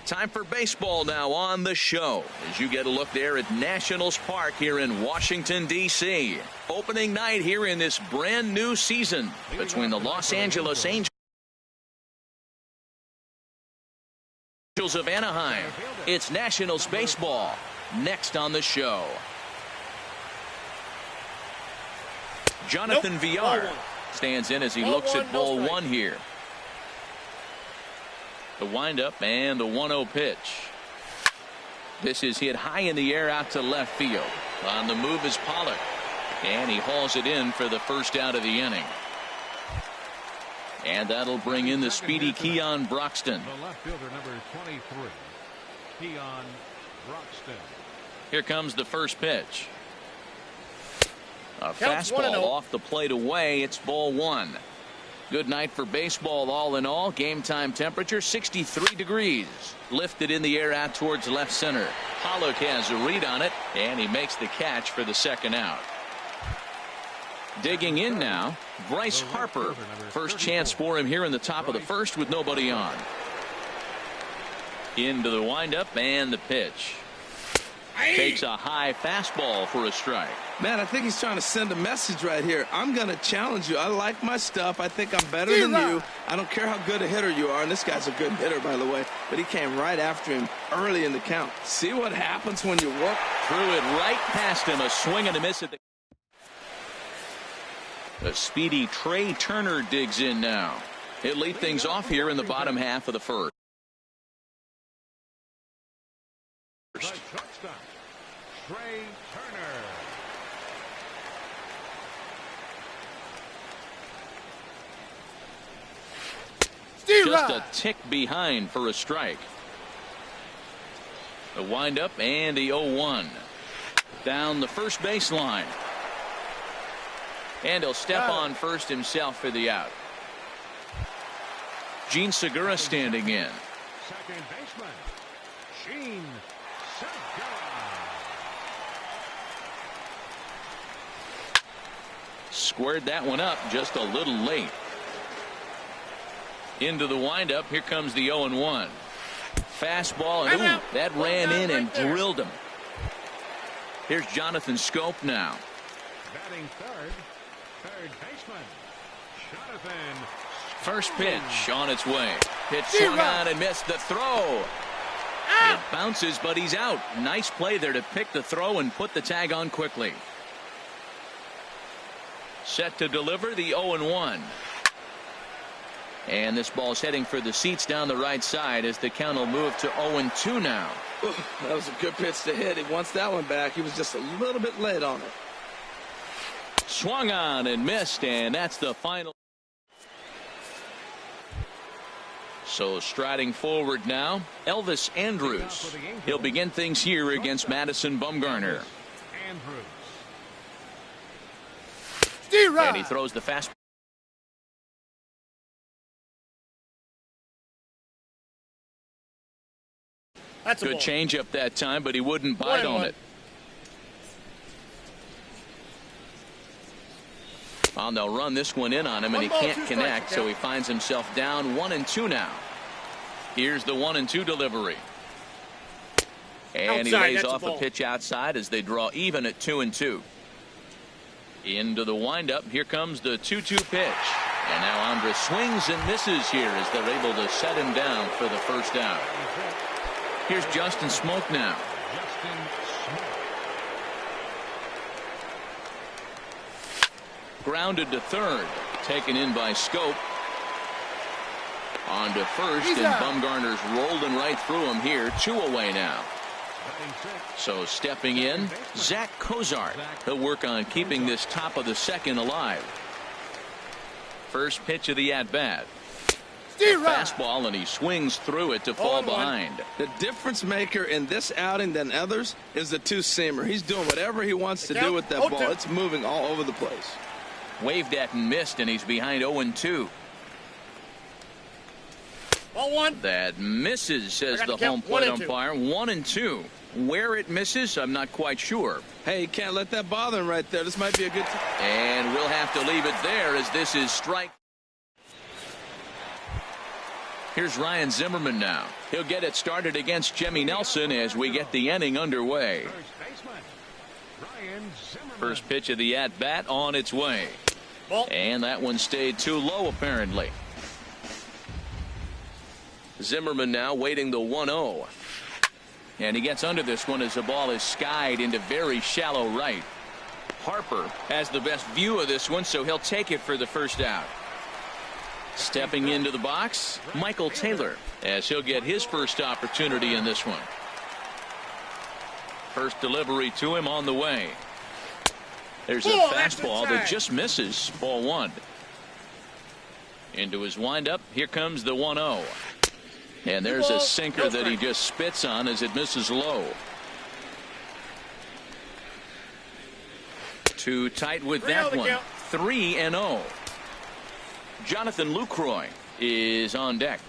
Time for baseball now on the show as you get a look there at Nationals Park here in Washington, D.C. Opening night here in this brand new season between the Los Angeles Angels of Anaheim. It's Nationals baseball next on the show. Jonathan Villar stands in as he looks at ball one here. The windup and the 1-0 pitch. This is hit high in the air out to left field. On the move is Pollock, and he hauls it in for the first out of the inning. And that'll bring in the speedy Keon Broxton. The left fielder, number 23, Keon Broxton. Here comes the first pitch. A fastball off the plate away. It's ball one. Good night for baseball all in all. Game time temperature 63 degrees. Lifted in the air out towards left center. Pollock has a read on it, and he makes the catch for the second out. Digging in now, Bryce Harper. First chance for him here in the top of the first with nobody on. Into the windup and the pitch. Takes a high fastball for a strike. Man, I think he's trying to send a message right here. I'm going to challenge you. I like my stuff. I think I'm better than you. I don't care how good a hitter you are. And this guy's a good hitter, by the way. But he came right after him early in the count. See what happens when you work. Threw it right past him. A swing and a miss at the speedy Trey Turner digs in now. He'll lead things off here in the bottom half of the first. The shortstop, Trey Turner. Just a tick behind for a strike. The windup and the 0-1. Down the first baseline. And he'll step on first himself for the out. Gene Segura standing in. Second baseman, Gene Segura. Squared that one up just a little late. Into the windup. Here comes the 0-1. Fastball, and ooh, that ran in and drilled him. Here's Jonathan Scope now. Batting third baseman, Jonathan. First pitch on its way. Pitch swung on and missed the throw. It bounces, but he's out. Nice play there to pick the throw and put the tag on quickly. Set to deliver the 0-1. And this ball's heading for the seats down the right side as the count will move to 0-2 now. That was a good pitch to hit. He wants that one back. He was just a little bit late on it. Swung on and missed, and that's the final. So striding forward now, Elvis Andrus. He'll begin things here against Madison Bumgarner. And he throws the fastball. That's a good changeup that time, but he wouldn't bite on it. Well, they'll run this one in on him, and he can't connect, so he finds himself down 1-2 now. Here's the 1-2 delivery. And he lays off a pitch outside as they draw even at 2-2. Into the windup. Here comes the 2-2 pitch. And now Andrus swings and misses here as they're able to set him down for the first out. Here's Justin Smoke now. Grounded to third. Taken in by Scope. On to first, and Bumgarner's rolling right through him here. 2 away now. So stepping in, Zach Cozart. He'll work on keeping this top of the second alive. First pitch of the at-bat. Fastball, and he swings through it to fall behind. The difference maker in this outing than others is the two-seamer. He's doing whatever he wants to do with that ball. It's moving all over the place. Waved at and missed, and he's behind 0-2. That misses, says the home plate umpire. 1-2. Where it misses, I'm not quite sure. Hey, you can't let that bother him right there. This might be a good time. And we'll have to leave it there as this is strike. Here's Ryan Zimmerman now. He'll get it started against Jimmy Nelson as we get the inning underway. First pitch of the at-bat on its way. And that one stayed too low, apparently. Zimmerman now waiting the 1-0. And he gets under this one as the ball is skied into very shallow right. Harper has the best view of this one, so he'll take it for the first out. Stepping into the box, Michael Taylor, as he'll get his first opportunity in this one. First delivery to him on the way. There's a fastball that just misses. Ball 1. Into his windup. Here comes the 1-0. And there's a sinker that he just spits on as it misses low. Too tight with that one. 3-0. Jonathan Lucroy is on deck.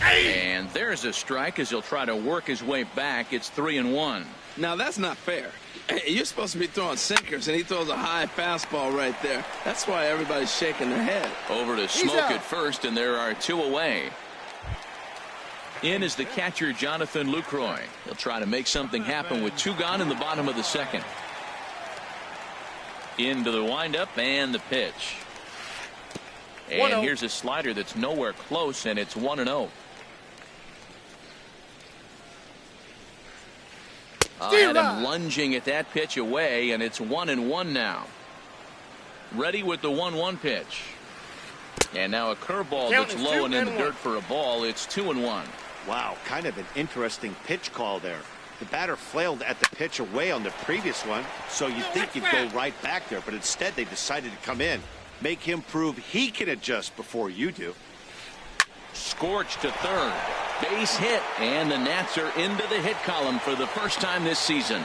And there's a strike as he'll try to work his way back. It's 3-1. Now that's not fair. You're supposed to be throwing sinkers, and he throws a high fastball right there. That's why everybody's shaking their head. Over to Smoke at first, and there are 2 away. In is the catcher, Jonathan Lucroy. He'll try to make something happen with 2 gone in the bottom of the second. Into the windup and the pitch. And here's a slider that's nowhere close, and it's 1-0. Had him lunging at that pitch away, and it's 1-1 now. Ready with the 1-1 pitch. And now a curveball that's low and in the dirt for a ball. It's 2-1. Wow, kind of an interesting pitch call there. The batter flailed at the pitch away on the previous one, so you'd think he'd go right back there, but instead they decided to come in. Make him prove he can adjust before you do. Scorched to third. Base hit, and the Nats are into the hit column for the first time this season.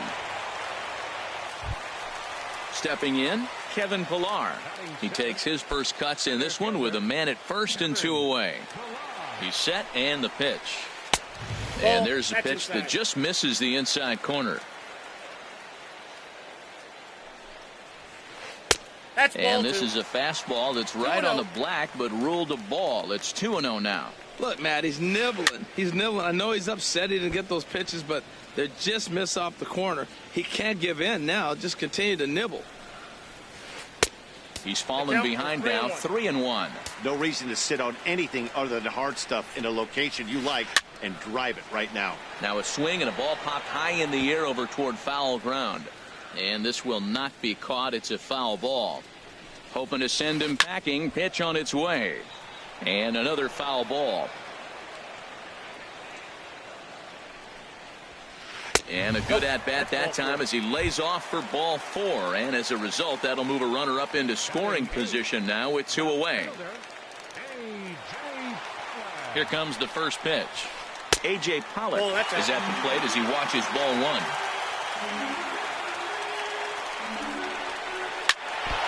Stepping in, Kevin Pillar. He takes his first cuts in this one with a man at first and 2 away. He's set, and the pitch. And there's a pitch that just misses the inside corner. And this is a fastball that's right on the black, but ruled a ball. It's 2-0 now. Look, Matt, he's nibbling. He's nibbling. I know he's upset he didn't get those pitches, but they just miss off the corner. He can't give in now. Just continue to nibble. He's fallen behind now, 3-1. No reason to sit on anything other than hard stuff in a location you like and drive it right now. Now a swing and a ball popped high in the air over toward foul ground. And this will not be caught. It's a foul ball. Hoping to send him packing. Pitch on its way. And another foul ball. And a good at-bat that time as he lays off for ball 4. And as a result, that'll move a runner up into scoring position now with 2 away. Here comes the first pitch. A.J. Pollock is at the plate as he watches ball 1.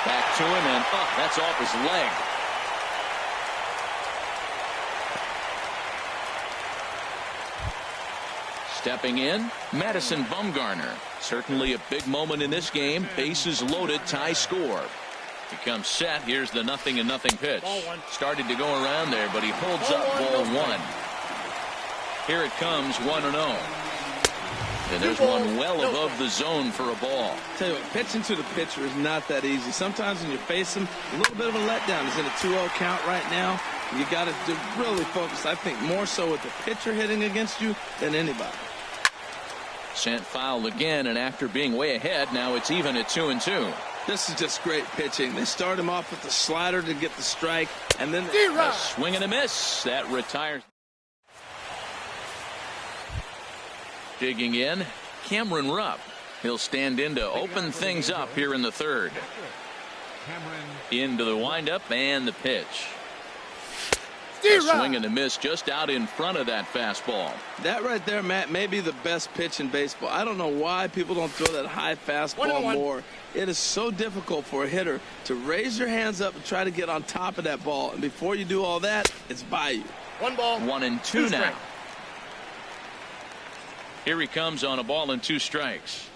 Back to him, and that's off his leg. Stepping in, Madison Bumgarner. Certainly a big moment in this game. Bases loaded, tie score. He comes set. Here's the 0-0 pitch. Started to go around there, but he holds up ball 1. Here it comes, 1-0. And there's one well above the zone for a ball. Tell you what, pitching to the pitcher is not that easy. Sometimes when you face him, a little bit of a letdown. He's in a 2-0 count right now. You got to really focus, I think, more so with the pitcher hitting against you than anybody. Sent foul again, and after being way ahead, now it's even at 2-2. This is just great pitching. They start him off with the slider to get the strike, and then a swing and a miss. That retires. Digging in, Cameron Rupp. He'll stand in to open things up here in the third. Into the windup and the pitch. A swing and a miss just out in front of that fastball. That right there, Matt, may be the best pitch in baseball. I don't know why people don't throw that high fastball more. It is so difficult for a hitter to raise your hands up and try to get on top of that ball. And before you do all that, it's by you. 1-2 now. Here he comes on a ball and 2 strikes.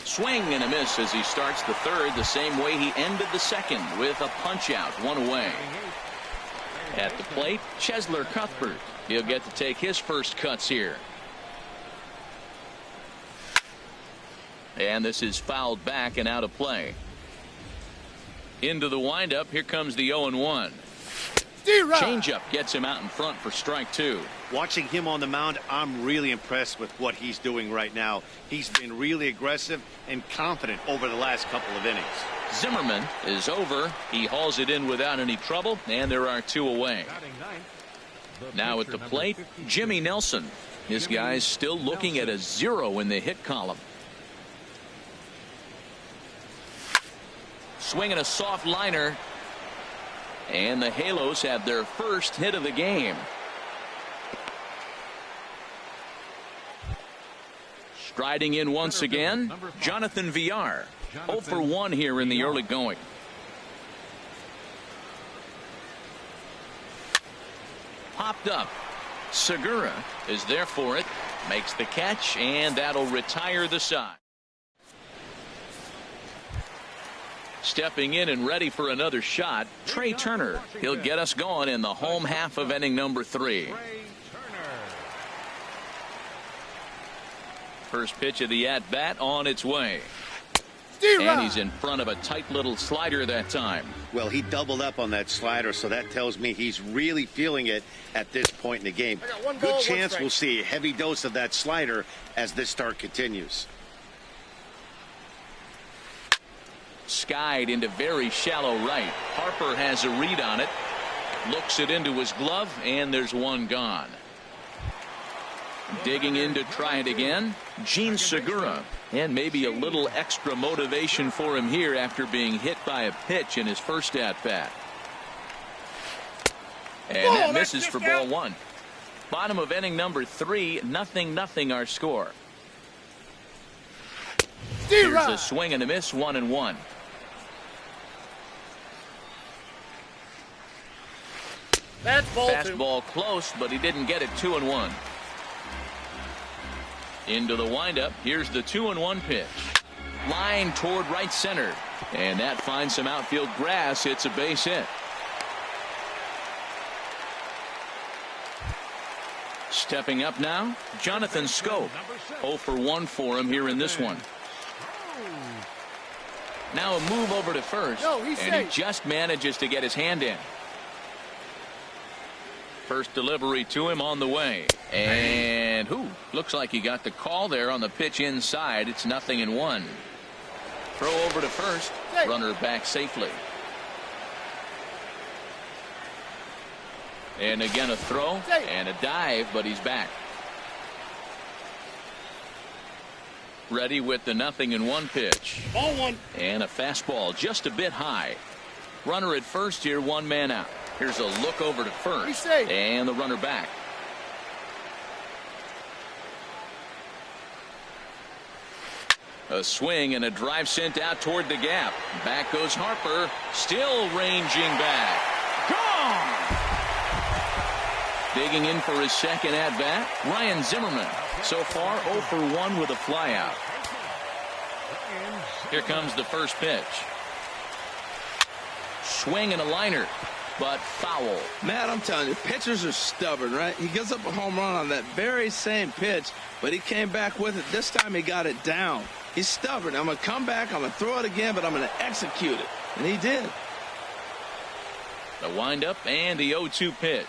Swing and a miss as he starts the third the same way he ended the second with a punch out, 1 away. At the plate, Chesler Cuthbert. He'll get to take his first cuts here. And this is fouled back and out of play. Into the windup. Here comes the 0-1. Changeup gets him out in front for strike two. Watching him on the mound, I'm really impressed with what he's doing right now. He's been really aggressive and confident over the last couple of innings. Zimmerman is over. He hauls it in without any trouble, and there are two away. Now at the plate, Jimmy Nelson. This guy's still looking at a 0 in the hit column. Swinging a soft liner. And the Halos have their first hit of the game. Striding in once again, Jonathan Villar. 0 for 1 here in the early going. Popped up. Segura is there for it. Makes the catch, and that'll retire the side. Stepping in and ready for another shot, Trey Turner. He'll get us going in the home half of inning number 3. First pitch of the at-bat on its way. And he's in front of a tight little slider that time. Well, he doubled up on that slider, so that tells me he's really feeling it at this point in the game. Good chance we'll see a heavy dose of that slider as this start continues. Skied into very shallow right. Harper has a read on it. Looks it into his glove, and there's one gone. Digging in to try it again, Gene Segura. And maybe a little extra motivation for him here after being hit by a pitch in his first at-bat. And that misses for ball 1. Bottom of inning number 3, 0-0 our score. Here's a swing and a miss, 1-1. That's ball Fastball close, but he didn't get it. 2-1. Into the windup. Here's the 2-1 pitch. Line toward right center. And that finds some outfield grass. It's a base hit. Stepping up now, Jonathan Scope. 0 for 1 for him here in this one. Now a move over to first. And he just manages to get his hand in. First delivery to him on the way. And looks like he got the call there on the pitch inside. It's 0-1. Throw over to first. Runner back safely. And again a throw and a dive, but he's back. Ready with the 0-1 pitch. Ball 1. And a fastball just a bit high. Runner at first here, 1 man out. Here's a look over to first. And the runner back. A swing and a drive sent out toward the gap. Back goes Harper. Still ranging back. Gone! Digging in for his second at-bat, Ryan Zimmerman. So far 0 for 1 with a flyout. Here comes the first pitch. Swing and a liner. But foul. Matt, I'm telling you, pitchers are stubborn, right? He gives up a home run on that very same pitch, but he came back with it. This time he got it down. He's stubborn. I'm going to come back, I'm going to throw it again, but I'm going to execute it. And he did. The windup and the 0-2 pitch.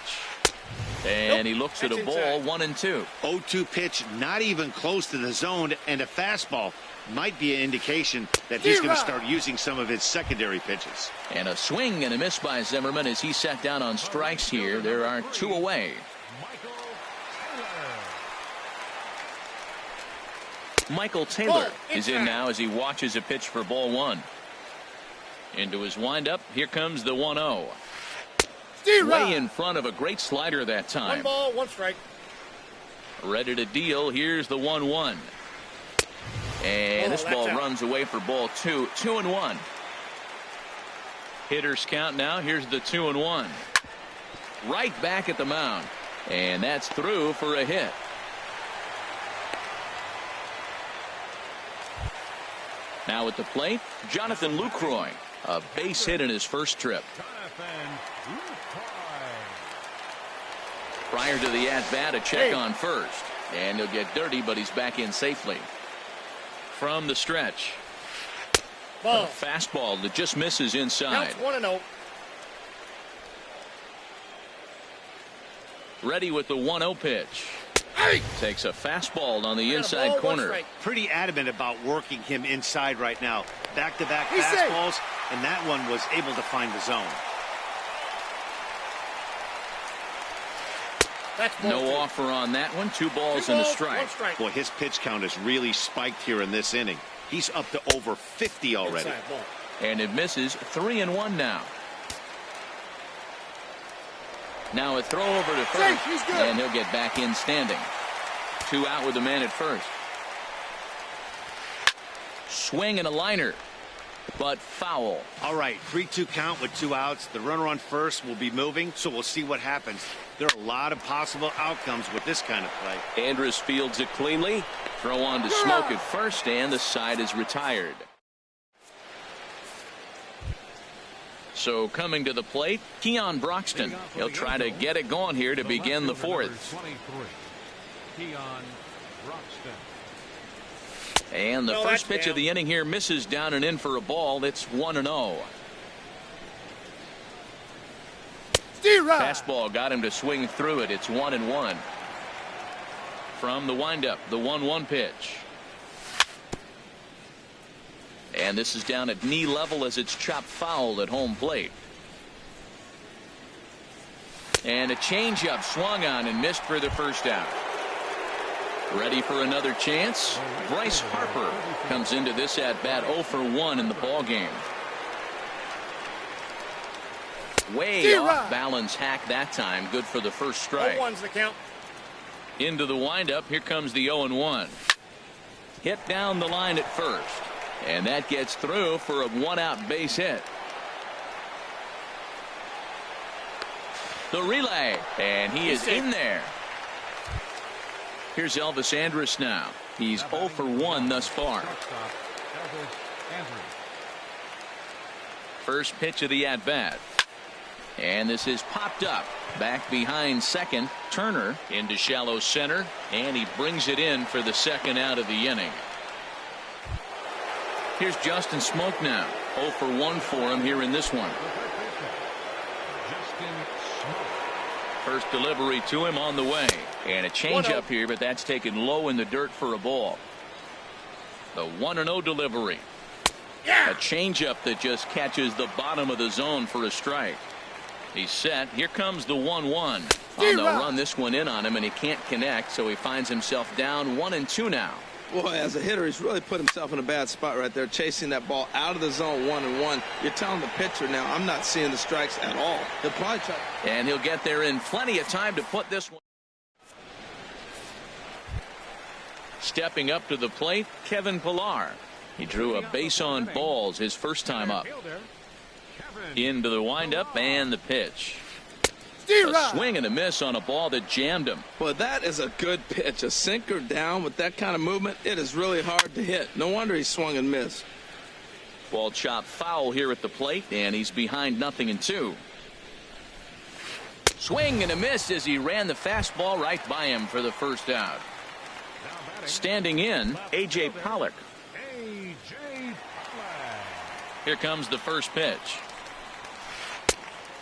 And he looks at a ball, 1-2. 0-2 pitch, not even close to the zone, and a fastball might be an indication that he's going to start using some of his secondary pitches. And a swing and a miss by Zimmerman as he sat down on strikes here. There are 2 away. Michael Taylor is in now as he watches a pitch for ball 1. Into his windup. Here comes the 1-0. Way in front of a great slider that time. 1 ball, 1 strike. Ready to deal. Here's the 1-1. And this ball runs away for ball 2. 2-1. Hitters count now. Here's the 2-1. Right back at the mound. And that's through for a hit. Now at the plate, Jonathan Lucroy. A base hit in his first trip. Prior to the at-bat, a check on first. And he'll get dirty, but he's back in safely. From the stretch. Ball. Fastball that just misses inside. Counts 1-0. Ready with the 1-0 pitch. Takes a fastball on the inside ball, corner. Pretty adamant about working him inside right now. Back-to-back He's fastballs, safe. and that one was able to find the zone. That's ball No 2. offer on that one. 2 balls 2 and a balls, strike. 1 strike. Boy, his pitch count has really spiked here in this inning. He's up to over 50 already. Inside ball. And it misses. 3-1 now. Now a throw over to first. Safe, he's good. And he'll get back in standing. 2 out with the man at first. Swing and a liner. But foul. All right, 3-2 count with 2 outs. The runner on first will be moving, so we'll see what happens. There are a lot of possible outcomes with this kind of play. Andrus fields it cleanly. Throw on to Smoke at first, and the side is retired. So coming to the plate, Keon Broxton. He'll try to get it going here to begin the 4th. Keon Broxton. And the No, first that's pitch down. of the inning here misses down and in for a ball. That's 1-0. Fastball got him to swing through it. It's 1-1. From the windup, the 1-1 pitch. And this is down at knee level as it's chopped foul at home plate. And a changeup swung on and missed for the first out. Ready for another chance. Bryce Harper comes into this at bat 0 for 1 in the ball game. Way off balance hack that time. Good for the first strike. 0-1's the count. Into the windup. Here comes the 0-1. Hit down the line at first. And that gets through for a 1-out base hit. The relay. And he is in there. Here's Elvis Andrus now. He's 0 for 1 thus far. First pitch of the at-bat. And this is popped up. Back behind second. Turner into shallow center. And he brings it in for the second out of the inning. Here's Justin Smoke now. 0 for 1 for him here in this one. First delivery to him on the way. And a changeup here, but that's taken low in the dirt for a ball. The 1-0 delivery. A changeup that just catches the bottom of the zone for a strike. He's set. Here comes the 1-1. On the run, this one in on him, and he can't connect, so he finds himself down 1-2 now. Boy, as a hitter, he's really put himself in a bad spot right there, chasing that ball out of the zone 1-1. You're telling the pitcher now, I'm not seeing the strikes at all. He'll probably try. And he'll get there in plenty of time to put this one. Stepping up to the plate, Kevin Pillar. He drew a base on balls his first time up. Into the windup and the pitch. A swing and a miss on a ball that jammed him. Well, that is a good pitch. A sinker down with that kind of movement, it is really hard to hit. No wonder he swung and missed. Ball chopped foul here at the plate, and he's behind 0-2. Swing and a miss as he ran the fastball right by him for the first out. Standing in, A.J. Pollock. Here comes the first pitch.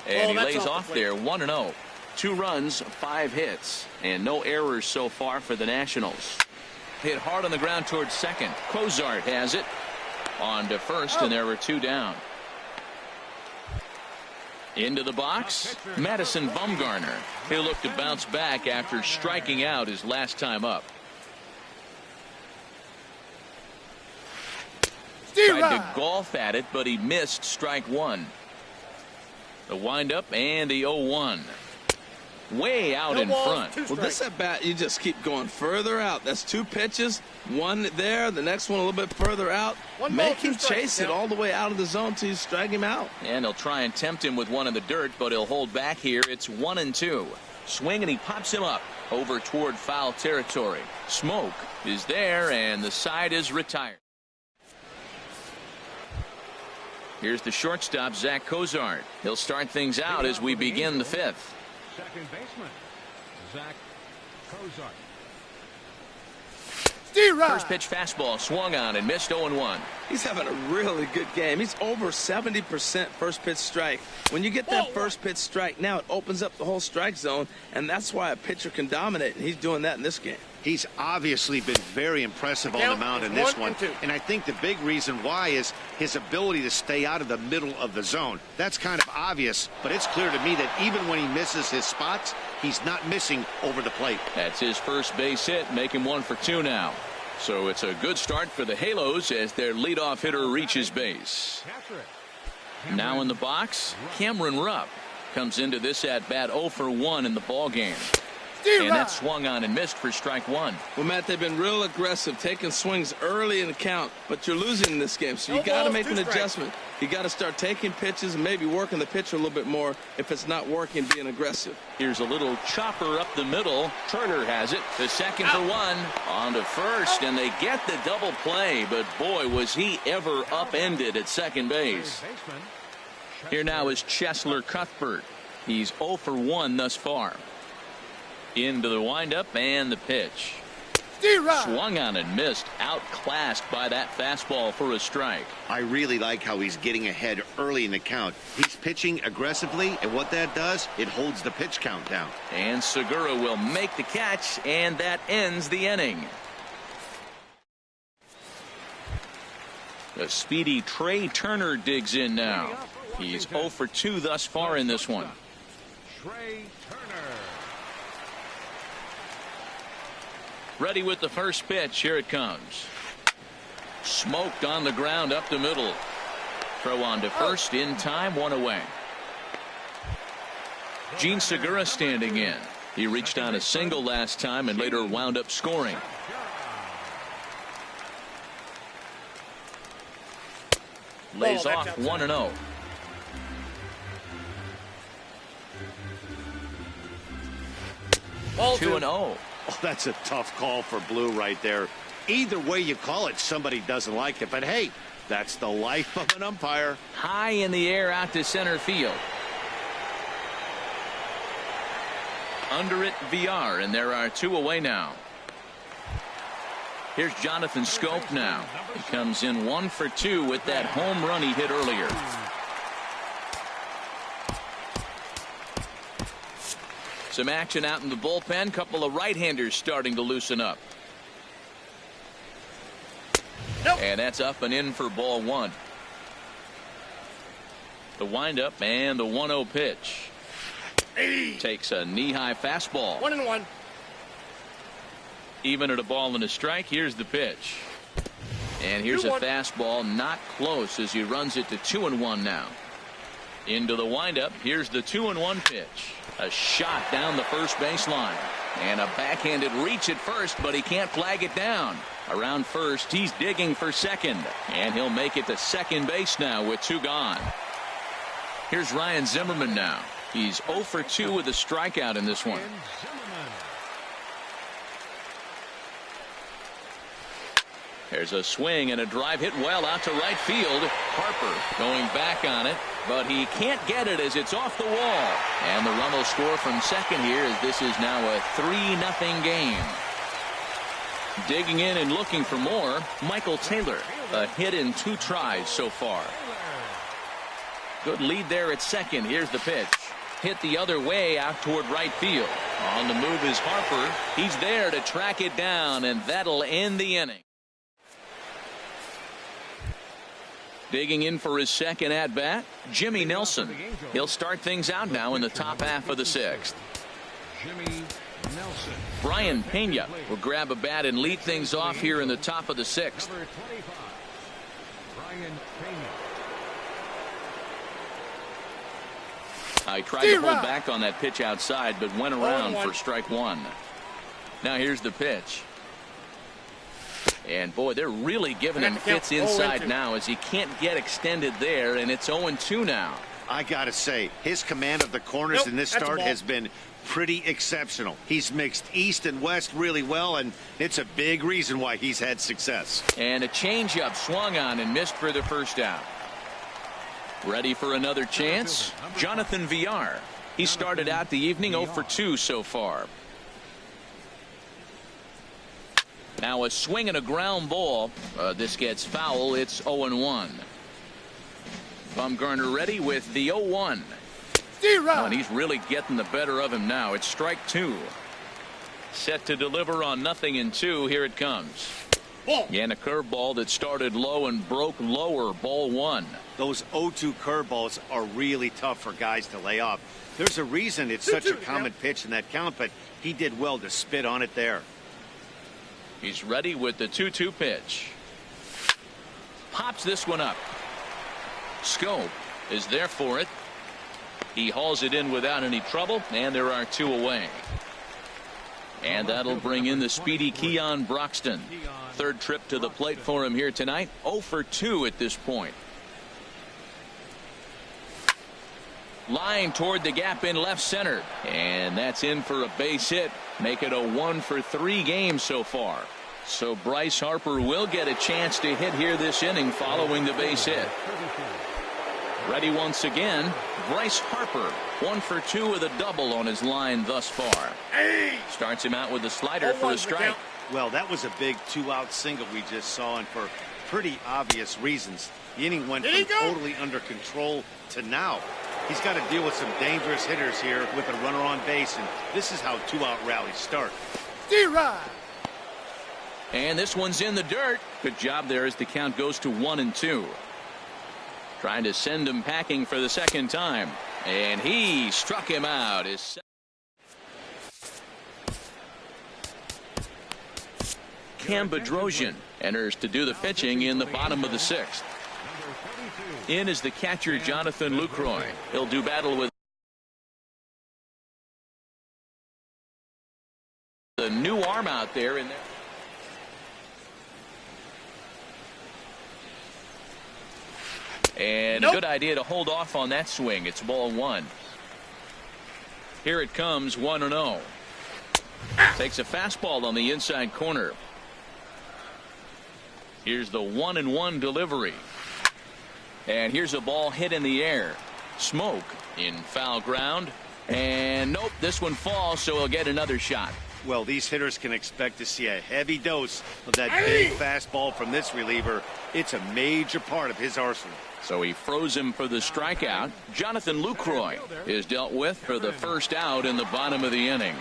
And he lays off there 1-0. 2 runs, 5 hits, and no errors so far for the Nationals. Hit hard on the ground towards second. Cozart has it. On to first, and there were 2 down. Into the box, Madison Bumgarner. He'll look to bounce back after striking out his last time up. Tried to golf at it, but he missed strike 1. The windup and the 0-1. Way out in front. Well, this at bat, you just keep going further out. That's 2 pitches. 1 there, the next one a little bit further out. Make him chase it all the way out of the zone till you strike him out. And he'll try and tempt him with one in the dirt, but he'll hold back here. It's 1-2. Swing, and he pops him up over toward foul territory. Smoke is there, and the side is retired. Here's the shortstop, Zach Cozart. He'll start things out as we begin the 5th. Second baseman, Zach Kozart. First pitch fastball swung on and missed 0-1. He's having a really good game. He's over 70% first pitch strike. When you get that first pitch strike, now it opens up the whole strike zone, and that's why a pitcher can dominate, and he's doing that in this game. He's obviously been very impressive on the mound in this one. And I think the big reason why is his ability to stay out of the middle of the zone. That's kind of obvious, but it's clear to me that even when he misses his spots, he's not missing over the plate. That's his first base hit, making 1 for 2 now. So it's a good start for the Halos as their leadoff hitter reaches base. Now in the box, Cameron Rupp comes into this at bat 0 for 1 in the ball game. And that swung on and missed for strike 1. Well, Matt, they've been real aggressive, taking swings early in the count, but you're losing in this game, so you got to make an adjustment. You got to start taking pitches and maybe working the pitcher a little bit more if it's not working, being aggressive. Here's a little chopper up the middle. Turner has it. The second for 1. On to first, and they get the double play, but boy, was he ever upended at second base. Here now is Chesler Cuthbert. He's 0 for 1 thus far. Into the windup and the pitch. Swung on and missed, outclassed by that fastball for a strike. I really like how he's getting ahead early in the count. He's pitching aggressively, and what that does, it holds the pitch count down. And Segura will make the catch, and that ends the inning. The speedy Trey Turner digs in now. He's 0 for 2 thus far in this one. Trey Turner. Ready with the first pitch. Here it comes. Smoked on the ground up the middle. Throw on to first in time, 1 away. Gene Segura standing in. He reached on a single last time and later wound up scoring. Lays off 1-0. Ball 2-0. Oh, that's a tough call for Blue right there. Either way you call it, somebody doesn't like it. But hey, that's the life of an umpire. High in the air out to center field. Under it, VR, and there are 2 away now. Here's Jonathan Scope now. He comes in 1 for 2 with that home run he hit earlier. Some action out in the bullpen. Couple of right-handers starting to loosen up. And that's up and in for ball 1. The windup and the 1-0 pitch. Takes a knee-high fastball. 1-1. Even at a ball and a strike. Here's the pitch. And here's a fastball not close as he runs it to 2-1 now. Into the windup. Here's the 2-1 pitch. A shot down the first baseline. And a backhanded reach at first, but he can't flag it down. Around first, he's digging for second. And he'll make it to second base now with 2 gone. Here's Ryan Zimmerman now. He's 0 for 2 with a strikeout in this one. There's a swing and a drive hit well out to right field. Harper going back on it, but he can't get it as it's off the wall. And the run will score from second here as this is now a 3-0 game. Digging in and looking for more, Michael Taylor. A hit in 2 tries so far. Good lead there at second. Here's the pitch. Hit the other way out toward right field. On the move is Harper. He's there to track it down, and that'll end the inning. Digging in for his second at-bat, Jimmy Nelson. He'll start things out now in the top half of the 6th. Jimmy Nelson. Brian Pena will grab a bat and lead things off here in the top of the 6th. Number 25, Brian Pena. I tried to hold back on that pitch outside, but went around for strike 1. Now here's the pitch. And boy, they're really giving him fits inside now as he can't get extended there, and it's 0-2 now. I gotta say, his command of the corners in this start has been pretty exceptional. He's mixed east and west really well, and it's a big reason why he's had success. And a changeup swung on and missed for the first out. Ready for another chance? Jonathan VR. He started out the evening 0 for 2 so far. Now a swing and a ground ball. This gets foul. It's 0-1. Bumgarner ready with the 0-1. And he's really getting the better of him now. It's strike two. Set to deliver on 0-2. Here it comes. And a curveball that started low and broke lower. Ball one. Those 0-2 curveballs are really tough for guys to lay off. There's a reason it's such a common pitch in that count, but he did well to spit on it there. He's ready with the 2-2 pitch. Pops this one up. Scope is there for it. He hauls it in without any trouble, and there are two away. And that'll bring in the speedy Keon Broxton. Third trip to the plate for him here tonight. 0 for 2 at this point. Line toward the gap in left center. And that's in for a base hit. Make it a 1 for 3 game so far. So Bryce Harper will get a chance to hit here this inning following the base hit. Ready once again, Bryce Harper. 1 for 2 with a double on his line thus far. Starts him out with a slider for a strike. Well, that was a big 2-out single we just saw, and for pretty obvious reasons. The inning went from totally under control to now. He's got to deal with some dangerous hitters here with a runner on base, and this is how 2-out rallies start. And this one's in the dirt. Good job there as the count goes to 1-2. Trying to send him packing for the second time. And he struck him out. Cam Bedrosian enters to do the pitching in the bottom of the 6th. In is the catcher Jonathan Lucroy. He'll do battle with the new arm out there in there. And a good idea to hold off on that swing. It's ball one. Here it comes, 1-0. Takes a fastball on the inside corner. Here's the 1-1 delivery. And here's a ball hit in the air. Smoke in foul ground. And nope, this one falls, so he'll get another shot. Well, these hitters can expect to see a heavy dose of that big fastball from this reliever. It's a major part of his arsenal. So he froze him for the strikeout. Jonathan Lucroy is dealt with for the first out in the bottom of the inning.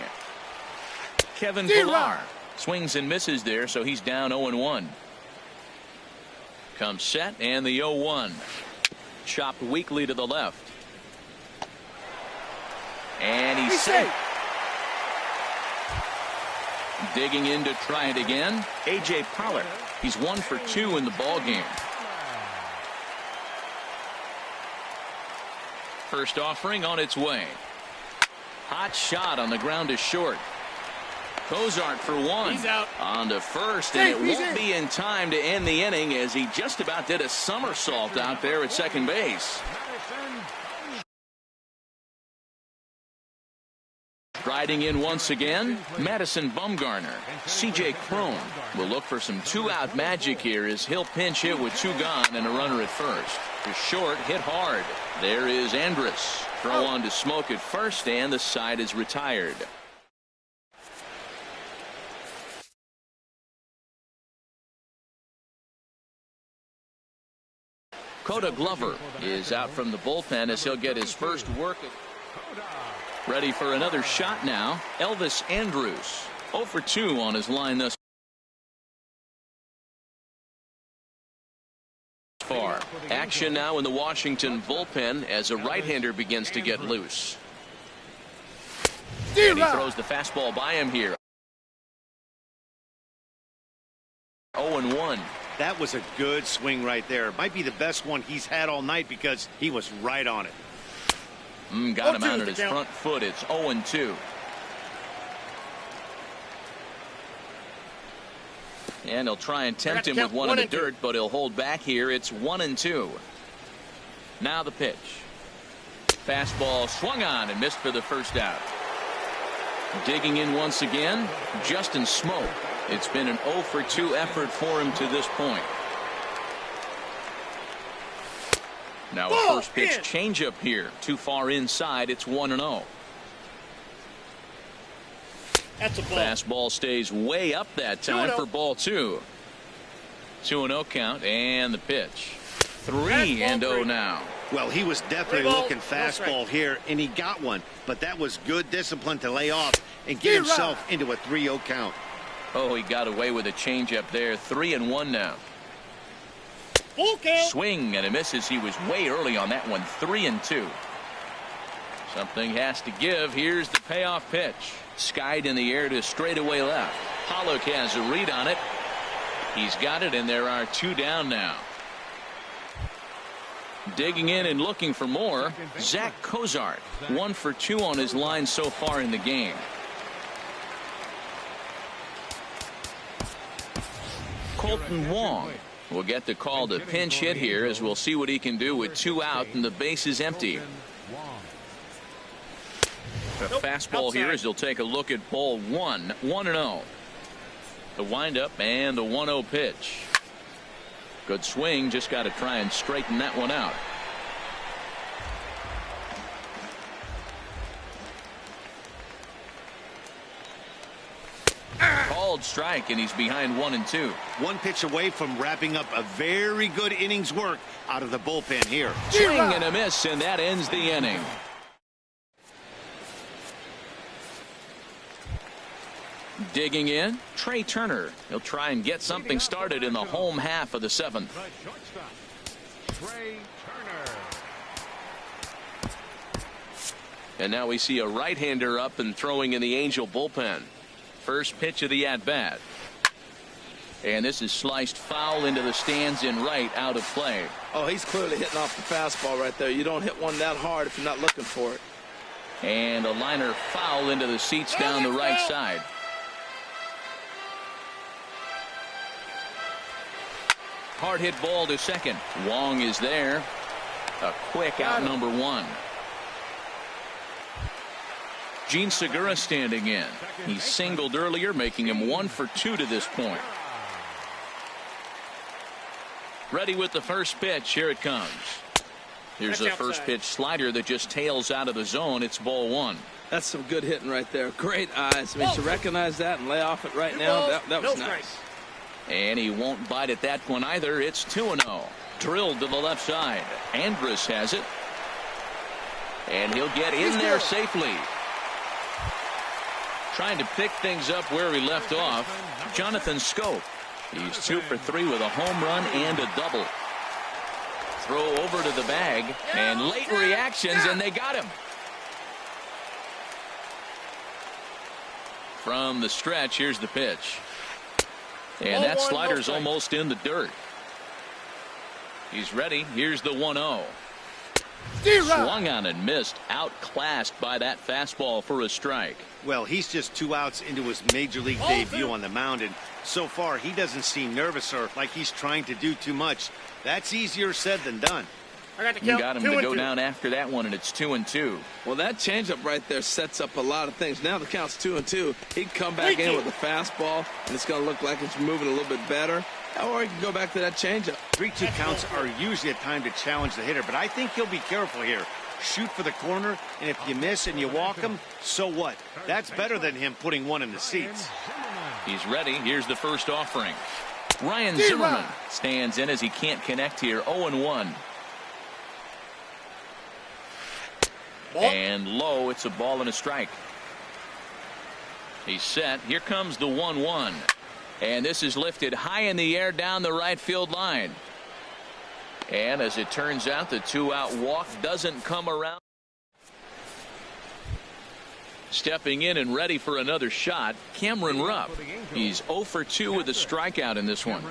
Kevin Pillar swings and misses there, so he's down 0-1. Comes set and the 0-1. Chopped weakly to the left. And he's safe. Digging in to try it again. A.J. Pollard. He's 1 for 2 in the ball game. First offering on its way. Hot shot on the ground to short. Cozart for one. He's out. On to first, and it won't be in time to end the inning as he just about did a somersault out there at second base. Riding in once again, Madison Bumgarner. C.J. Cron will look for some 2-out magic here as he'll pinch hit with 2 gone and a runner at first. To short, hit hard. There is Andrus. Throw on to Smoke at first, and the side is retired. Coda Glover is out from the bullpen as he'll get his first work. Ready for another shot now. Elvis Andrus 0 for 2 on his line thus far. Action now in the Washington bullpen as a right-hander begins to get loose. And he throws the fastball by him here. 0-1. That was a good swing right there. Might be the best one he's had all night because he was right on it. Got him out at his front foot. It's 0-2. And he'll try and tempt him with one in the dirt, but he'll hold back here. It's 1-2. Now the pitch. Fastball swung on and missed for the first out. Digging in once again, Justin Smoke. It's been an 0 for 2 effort for him to this point. Now a first pitch changeup here. Too far inside. It's 1-0. That's a ball. Fastball stays way up that time for ball 2. 2-0 count, and the pitch. 3-0 now. Well, he was definitely looking fastball here, and he got one. But that was good discipline to lay off and get himself into a 3-0 count. Oh, he got away with a changeup there. 3-1 now. Full count. Swing and a misses. He was way early on that one. 3-2. Something has to give. Here's the payoff pitch. Skied in the air to straightaway left. Pollock has a read on it. He's got it, and there are 2 down now. Digging in and looking for more, Zach Cozart. 1 for 2 on his line so far in the game. Colton Wong will get the call to pinch hit here, as we'll see what he can do with 2 out and the base is empty. The fastball here as he'll take a look at ball 1. 1-0. The windup and the 1-0 pitch. Good swing, just got to try and straighten that one out. Called strike, and he's behind 1-2. 1 pitch away from wrapping up a very good innings work out of the bullpen here. Swing and a miss, and that ends the inning. Digging in, Trey Turner. He'll try and get something started in the home half of the 7th. Trey Turner. And now we see a right-hander up and throwing in the Angel bullpen. First pitch of the at-bat. And this is sliced foul into the stands in right, out of play. Oh, he's clearly hitting off the fastball right there. You don't hit one that hard if you're not looking for it. And a liner foul into the seats down the right side. Hard hit ball to second. Wong is there. A quick out, number 1. Gene Segura standing in. He singled earlier, making him 1 for 2 to this point. Ready with the first pitch. Here it comes. Here's a first pitch slider that just tails out of the zone. It's ball 1. That's some good hitting right there. Great eyes. I mean, to recognize that and lay off it right now, that was nice. And he won't bite at that one either. It's 2-0. Drilled to the left side. Andrus has it. And he'll get in there safely. Trying to pick things up where he left off. Jonathan Scope. He's 2 for 3 with a home run and a double. Throw over to the bag. And late reactions, and they got him. From the stretch, here's the pitch. And that slider's almost in the dirt. He's ready. Here's the 1-0. Swung on and missed. Outclassed by that fastball for a strike. Well, he's just 2 outs into his major league debut on the mound, and so far he doesn't seem nervous or like he's trying to do too much. That's easier said than done. You got him to go down after that one, and it's 2-2. Well, that changeup right there sets up a lot of things. Now the count's 2-2. He can come back in with a fastball, and it's going to look like it's moving a little bit better. Or he can go back to that changeup. 3-2 counts are usually a time to challenge the hitter, but I think he'll be careful here. Shoot for the corner, and if you miss and you walk him, so what? That's better than him putting one in the seats. He's ready. Here's the first offering. Ryan Zimmerman stands in as he can't connect here. 0-1. And low. It's a ball and a strike. He's set. Here comes the 1-1. And this is lifted high in the air down the right field line. And as it turns out, the 2-out walk doesn't come around. Stepping in and ready for another shot, Cameron Rupp. He's 0 for 2 with a strikeout in this one.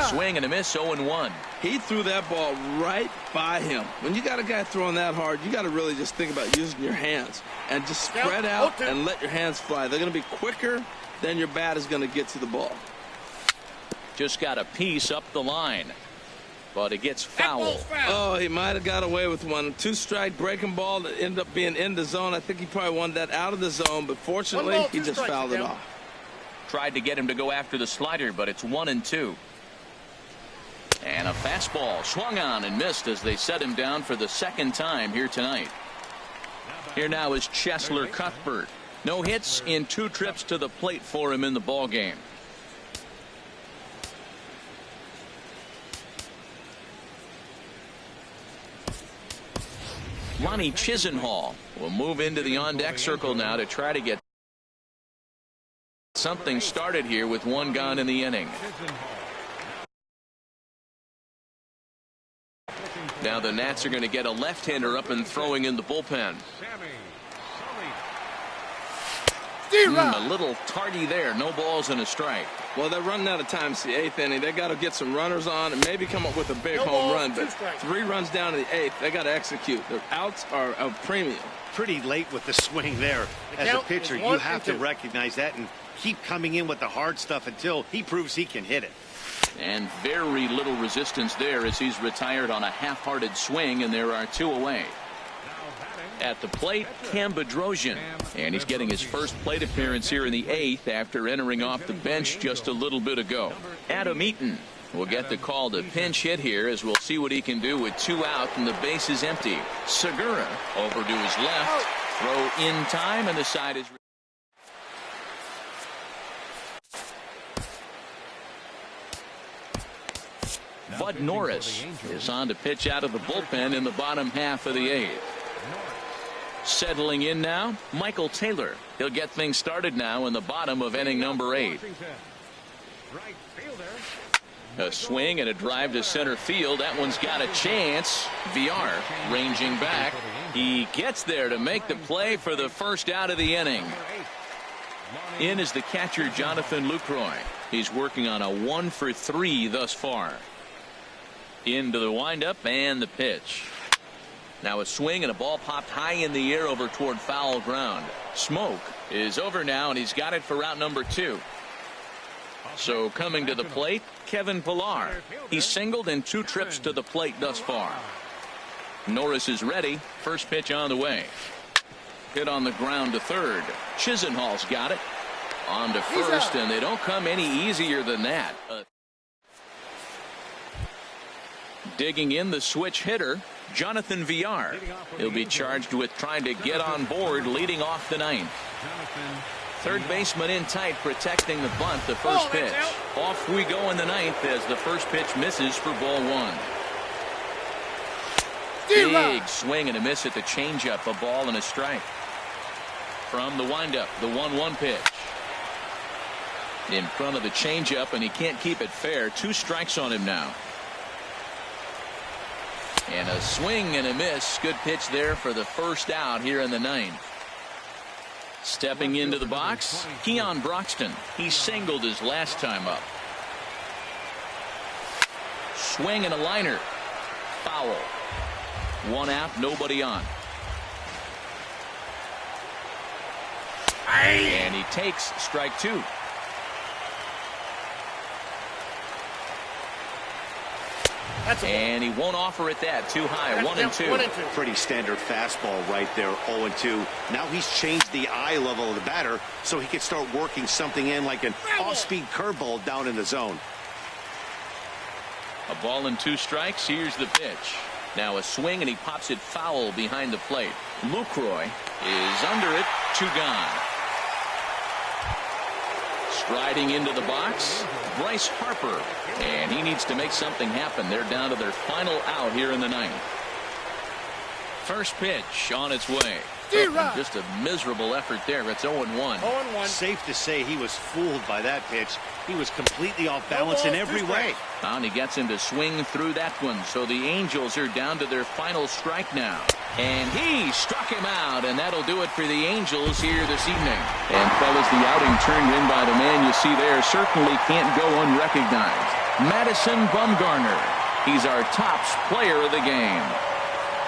Swing and a miss. 0-1. He threw that ball right by him. When you got a guy throwing that hard, you got to really just think about using your hands and just spread out and let your hands fly. They're going to be quicker than your bat is going to get to the ball. Just got a piece up the line, but it gets foul. Oh, he might have got away with one. 2-strike breaking ball that ended up being in the zone. I think he probably wanted that out of the zone, but fortunately he just fouled it off. Tried to get him to go after the slider, but it's 1-2. And a fastball swung on and missed as they set him down for the second time here tonight. Here now is Cheslor Cuthbert. No hits in 2 trips to the plate for him in the ball game. Lonnie Chisenhall will move into the on-deck circle now to try to get something started here with 1 gone in the inning. Now the Nats are going to get a left-hander up and throwing in the bullpen. A little tardy there. No balls and a strike. Well, they're running out of time. It's the 8th inning. They got to get some runners on and maybe come up with a big home run. But 3 runs down to the 8th. They got to execute. Their outs are a premium. Pretty late with the swing there. As a pitcher, you have to recognize that and keep coming in with the hard stuff until he proves he can hit it. And very little resistance there as he's retired on a half-hearted swing, and there are 2 away. At the plate, Cam Bedrosian, and he's getting his first plate appearance here in the 8th after entering off the bench just a little bit ago. Adam Eaton will get the call to pinch hit here, as we'll see what he can do with 2 out and the base is empty. Segura over to his left, throw in time, and the side is Bud Norris is on to pitch out of the bullpen in the bottom half of the 8th. Settling in now, Michael Taylor. He'll get things started now in the bottom of inning number 8. A swing and a drive to center field. That one's got a chance. VR ranging back. He gets there to make the play for the first out of the inning. In is the catcher, Jonathan Lucroy. He's working on a 1-for-3 thus far. Into the windup and the pitch. Now a swing and a ball popped high in the air over toward foul ground. Smoke is over now, and he's got it for out number 2. So coming to the plate, Kevin Pillar. He's singled in 2 trips to the plate thus far. Norris is ready. First pitch on the way. Hit on the ground to third. Chisenhall's got it. On to first, and they don't come any easier than that. Digging in the switch hitter, Jonathan VR. He'll be charged with trying to get on board leading off the 9th. Third baseman in tight, protecting the bunt. The first pitch. Off we go in the 9th as the first pitch misses for ball 1. Big swing and a miss at the changeup. A ball and a strike. From the windup, the 1-1 pitch. In front of the changeup, and he can't keep it fair. 2 strikes on him now. And a swing and a miss. Good pitch there for the first out here in the 9th. Stepping into the box, Keon Broxton. He singled his last time up. Swing and a liner. Foul. 1 out, nobody on. And he takes strike 2. And he won't offer it that. Too high. 1-2. Pretty standard fastball right there. 0-2. Now he's changed the eye level of the batter so he can start working something in like an off-speed curveball down in the zone. A ball and 2 strikes. Here's the pitch. Now a swing, and he pops it foul behind the plate. Lucroy is under it. 2 gone. Striding into the box, Bryce Harper, and he needs to make something happen. They're down to their final out here in the 9th. First pitch on its way. Just a miserable effort there. It's 0-1. Safe to say he was fooled by that pitch. He was completely off balance in every way. And he gets him to swing through that one. So the Angels are down to their final strike now. And he struck him out, and that'll do it for the Angels here this evening. And fellas, the outing turned in by the man you see there certainly can't go unrecognized. Madison Bumgarner. He's our tops player of the game.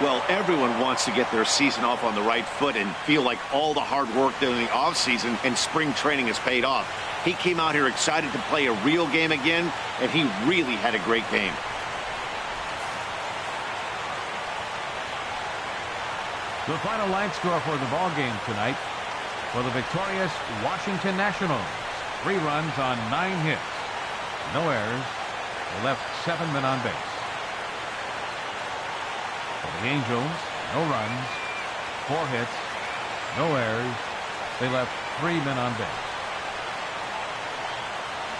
Well, everyone wants to get their season off on the right foot and feel like all the hard work during the offseason and spring training has paid off. He came out here excited to play a real game again, and he really had a great game. The final line score for the ball game tonight for the victorious Washington Nationals. 3 runs on 9 hits. No errors. They left 7 men on base. For the Angels, no runs, 4 hits, No errors. They left 3 men on base.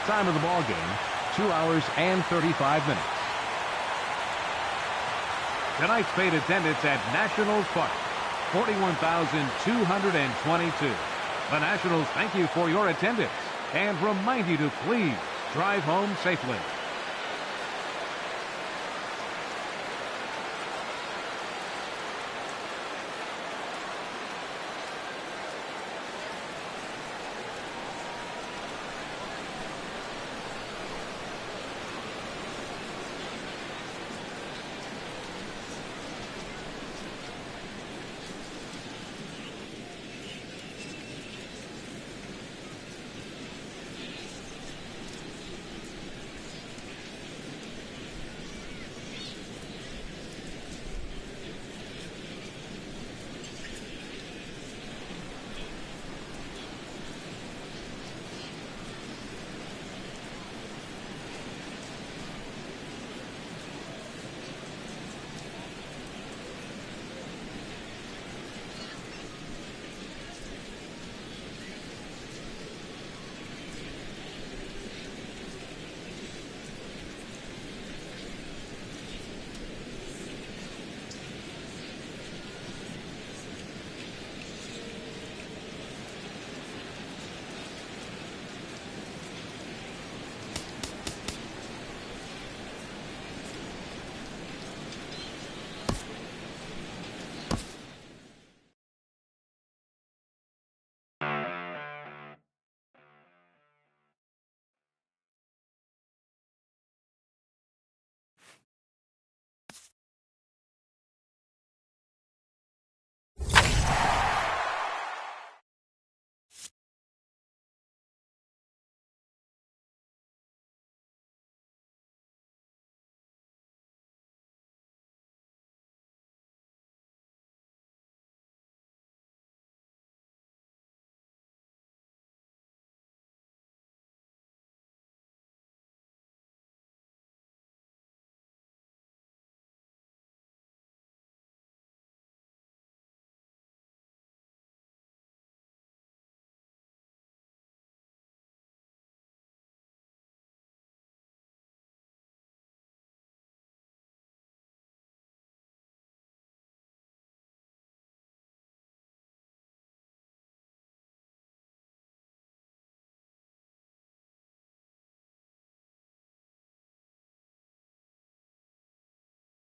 Time of the ball game, 2 hours and 35 minutes. Tonight's paid attendance at Nationals Park, 41,222. The Nationals thank you for your attendance and remind you to please drive home safely.